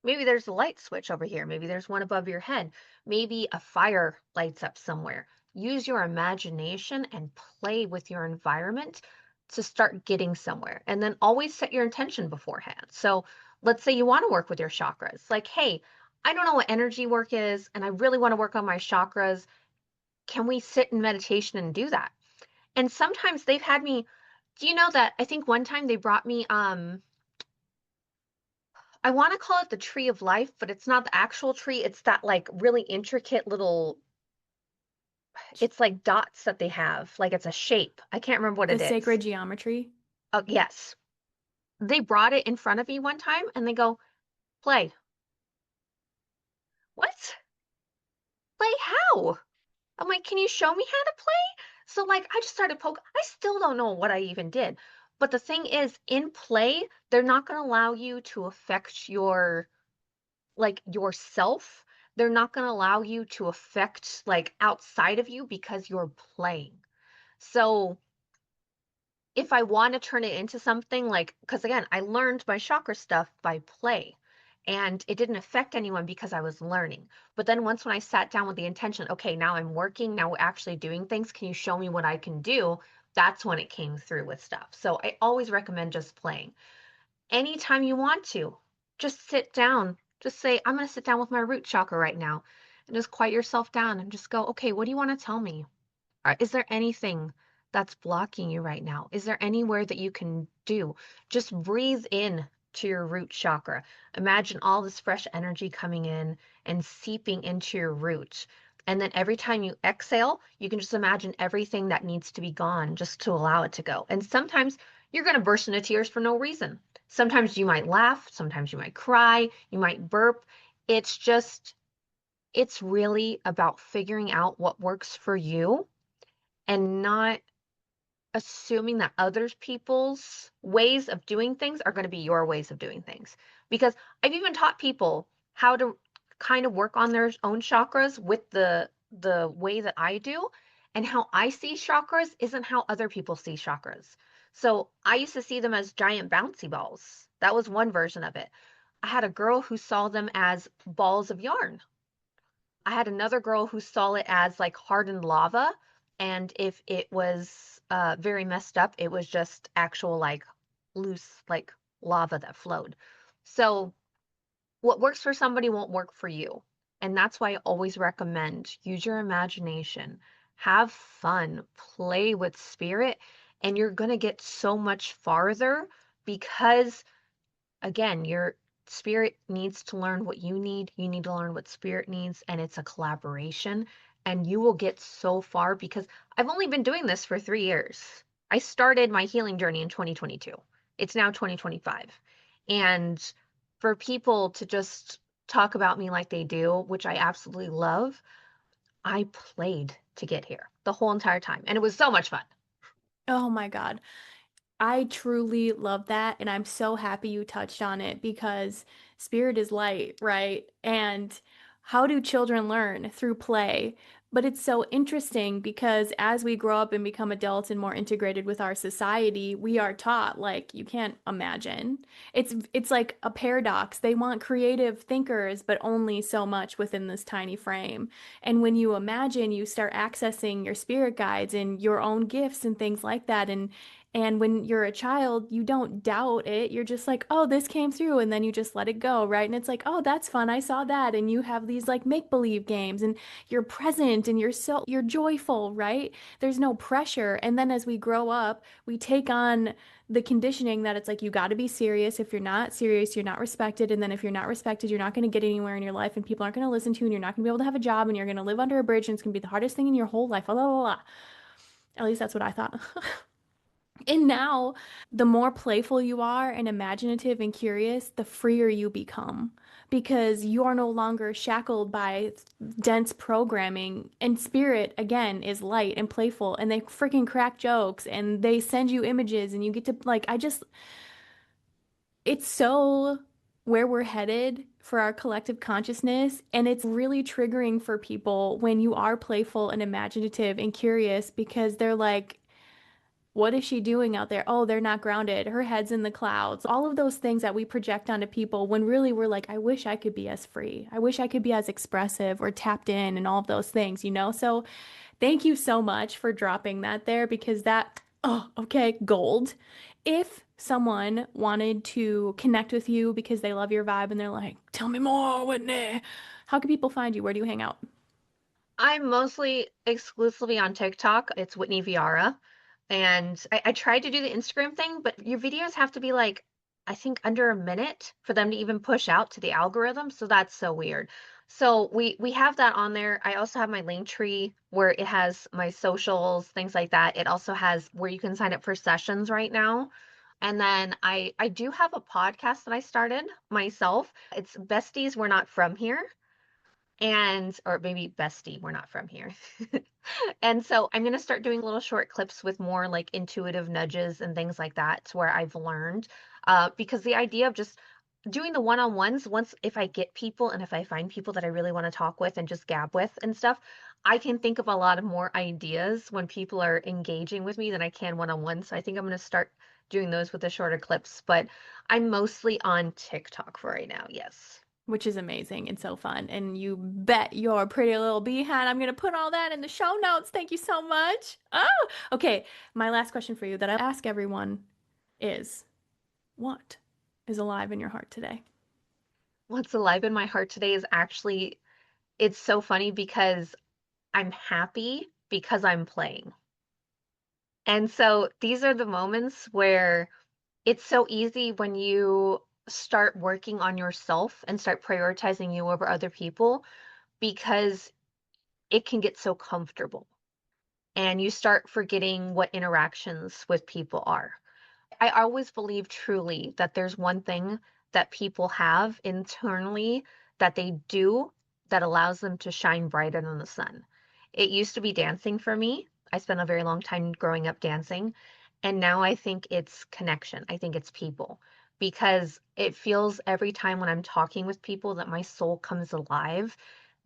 Maybe there's a light switch over here. Maybe there's one above your head. Maybe a fire lights up somewhere. Use your imagination and play with your environment to start getting somewhere. And then always set your intention beforehand. So let's say you want to work with your chakras. Like, hey, I don't know what energy work is, and I really want to work on my chakras. Can we sit in meditation and do that? And sometimes they've had me, do you know that I think one time they brought me I want to call it the tree of life, but it's not the actual tree. It's that like really intricate little, it's like dots that they have, like it's a shape. I can't remember what The it is. sacred geometry. Yes. They brought it in front of me one time and they go, play. What? Play how? I'm like, can you show me how to play? So like I just started poke. I still don't know what I even did. But the thing is, in play, they're not going to allow you to affect your like yourself. They're not going to allow you to affect like outside of you because you're playing. So if I want to turn it into something like, because again, I learned my chakra stuff by play and it didn't affect anyone because I was learning. But then once when I sat down with the intention, okay, now I'm working, now we're actually doing things, can you show me what I can do? That's when it came through with stuff. So I always recommend just playing. Anytime you want to, just sit down. Just say, I'm going to sit down with my root chakra right now and just quiet yourself down and just go, okay, what do you want to tell me? Is there anything that's blocking you right now? Is there anywhere that you can do? Just breathe in to your root chakra. Imagine all this fresh energy coming in and seeping into your root. And then every time you exhale, you can just imagine everything that needs to be gone just to allow it to go. And sometimes you're going to burst into tears for no reason. Sometimes you might laugh, sometimes you might cry, you might burp. It's just, it's really about figuring out what works for you and not assuming that other people's ways of doing things are going to be your ways of doing things. Because I've even taught people how to kind of work on their own chakras with the way that I do, and how I see chakras isn't how other people see chakras. So I used to see them as giant bouncy balls. That was one version of it. I had a girl who saw them as balls of yarn. I had another girl who saw it as like hardened lava, and if it was very messed up, it was just actual like loose like lava that flowed. So what works for somebody won't work for you. And that's why I always recommend use your imagination, have fun, play with spirit, and you're going to get so much farther because again, your spirit needs to learn what you need. You need to learn what spirit needs, and it's a collaboration. And you will get so far because I've only been doing this for 3 years. I started my healing journey in 2022. It's now 2025. And for people to just talk about me like they do, which I absolutely love, I played to get here the whole entire time. And it was so much fun. Oh my God. I truly love that. And I'm so happy you touched on it because spirit is light, right? And how do children learn? Through play. But it's so interesting because as we grow up and become adults and more integrated with our society, we are taught like you can't imagine. It's like a paradox. They want creative thinkers, but only so much within this tiny frame. And when you imagine, you start accessing your spirit guides and your own gifts and things like that. And when you're a child, you don't doubt it. You're just like, oh, this came through. And then you just let it go, right? And it's like, oh, that's fun. I saw that. And you have these like make-believe games and you're present and you're joyful, right? There's no pressure. And then as we grow up, we take on the conditioning that it's like, you got to be serious. If you're not serious, you're not respected. And then if you're not respected, you're not going to get anywhere in your life and people aren't going to listen to you and you're not going to be able to have a job and you're going to live under a bridge and it's going to be the hardest thing in your whole life. Blah, blah, blah, blah. At least that's what I thought. And now, the more playful you are and imaginative and curious, the freer you become because you are no longer shackled by dense programming. And spirit, again, is light and playful, and they freaking crack jokes and they send you images, and you get to, like, it's so where we're headed for our collective consciousness. And it's really triggering for people when you are playful and imaginative and curious because they're like, what is she doing out there? Oh, they're not grounded. Her head's in the clouds. All of those things that we project onto people when really we're like, I wish I could be as free. I wish I could be as expressive or tapped in and all of those things, you know? So thank you so much for dropping that there because that, oh, okay, gold. If someone wanted to connect with you because they love your vibe and they're like, tell me more, Whitney, how can people find you? Where do you hang out? I'm mostly exclusively on TikTok. It's Whitney Viara. And I tried to do the Instagram thing, but your videos have to be like, I think under a minute for them to even push out to the algorithm. So that's so weird. So we have that on there. I also have my link tree where it has my socials, things like that. It also has where you can sign up for sessions right now. And then I do have a podcast that I started myself. It's Besties We're Not From Here. And or maybe Bestie, we're not from here. And so I'm going to start doing little short clips with more like intuitive nudges and things like that to where I've learned. Because the idea of just doing the one-on-ones, once if I get people and if I find people that I really want to talk with and just gab with and stuff, I can think of a lot of more ideas when people are engaging with me than I can one-on-one. So I think I'm going to start doing those with the shorter clips, but I'm mostly on TikTok for right now. Yes. Which is amazing and so fun. And you bet your pretty little behind. I'm going to put all that in the show notes. Thank you so much. Oh, okay. My last question for you that I ask everyone is what is alive in your heart today? What's alive in my heart today is actually, it's so funny because I'm happy because I'm playing. And so these are the moments where it's so easy when you start working on yourself and start prioritizing you over other people because it can get so comfortable and you start forgetting what interactions with people are. I always believe truly that there's one thing that people have internally that they do that allows them to shine brighter than the sun. It used to be dancing for me. I spent a very long time growing up dancing. And now I think it's connection. I think it's people because it feels every time when I'm talking with people that my soul comes alive,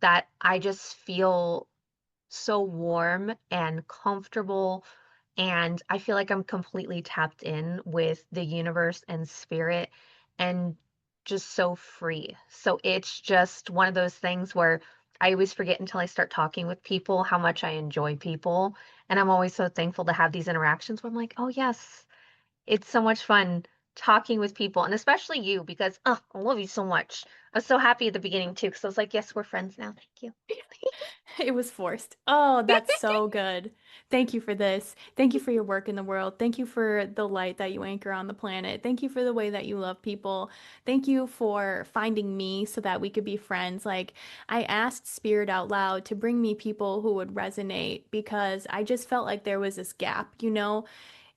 that I just feel so warm and comfortable. And I feel like I'm completely tapped in with the universe and spirit and just so free. So it's just one of those things where I always forget until I start talking with people how much I enjoy people. And I'm always so thankful to have these interactions where I'm like, oh, yes, it's so much fun talking with people. And especially you, because oh, I love you so much. I was so happy at the beginning too, because I was like, yes, we're friends now. Thank you. It was forced. Oh, that's so good. Thank you for this. Thank you for your work in the world. Thank you for the light that you anchor on the planet. Thank you for the way that you love people. Thank you for finding me so that we could be friends. Like, I asked Spirit out loud to bring me people who would resonate because I just felt like there was this gap, you know?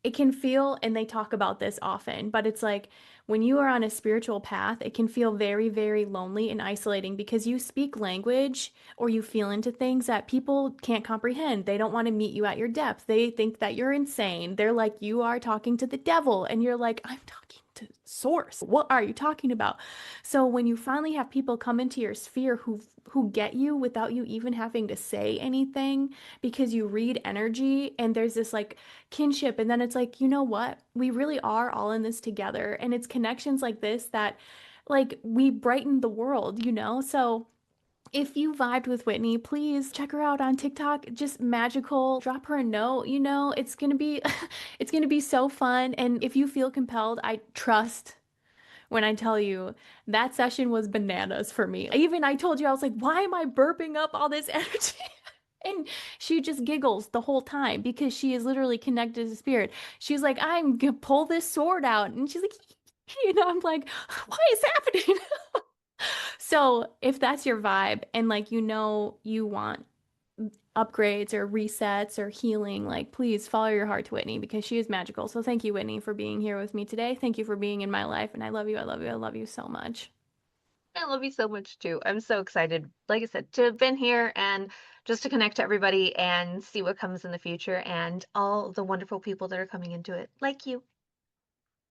It can feel, and they talk about this often, but it's like when you are on a spiritual path, it can feel very, very lonely and isolating because you speak language or you feel into things that people can't comprehend. They don't want to meet you at your depth. They think that you're insane. They're like, you are talking to the devil. And you're like, I'm talking to source. What are you talking about? So when you finally have people come into your sphere who get you without you even having to say anything because you read energy and there's this like kinship. And then it's like, you know what? We really are all in this together. And it's connections like this that, like, we brighten the world, you know? So if you vibed with Whitney, please check her out on TikTok. Just magical. Drop her a note, you know? It's gonna be it's gonna be so fun. And if you feel compelled, I trust when I tell you that session was bananas for me. Even I told you, I was like, why am I burping up all this energy? And she just giggles the whole time because she is literally connected to spirit. She's like, I'm gonna pull this sword out. And she's like, I'm like, what is happening? So if that's your vibe and like, you want upgrades or resets or healing, like, please follow your heart to Whitney because she is magical. So thank you, Whitney, for being here with me today. Thank you for being in my life. And I love you. I love you. I love you so much. I love you so much too. I'm so excited, like I said, to have been here and just to connect to everybody and see what comes in the future and all the wonderful people that are coming into it, like you.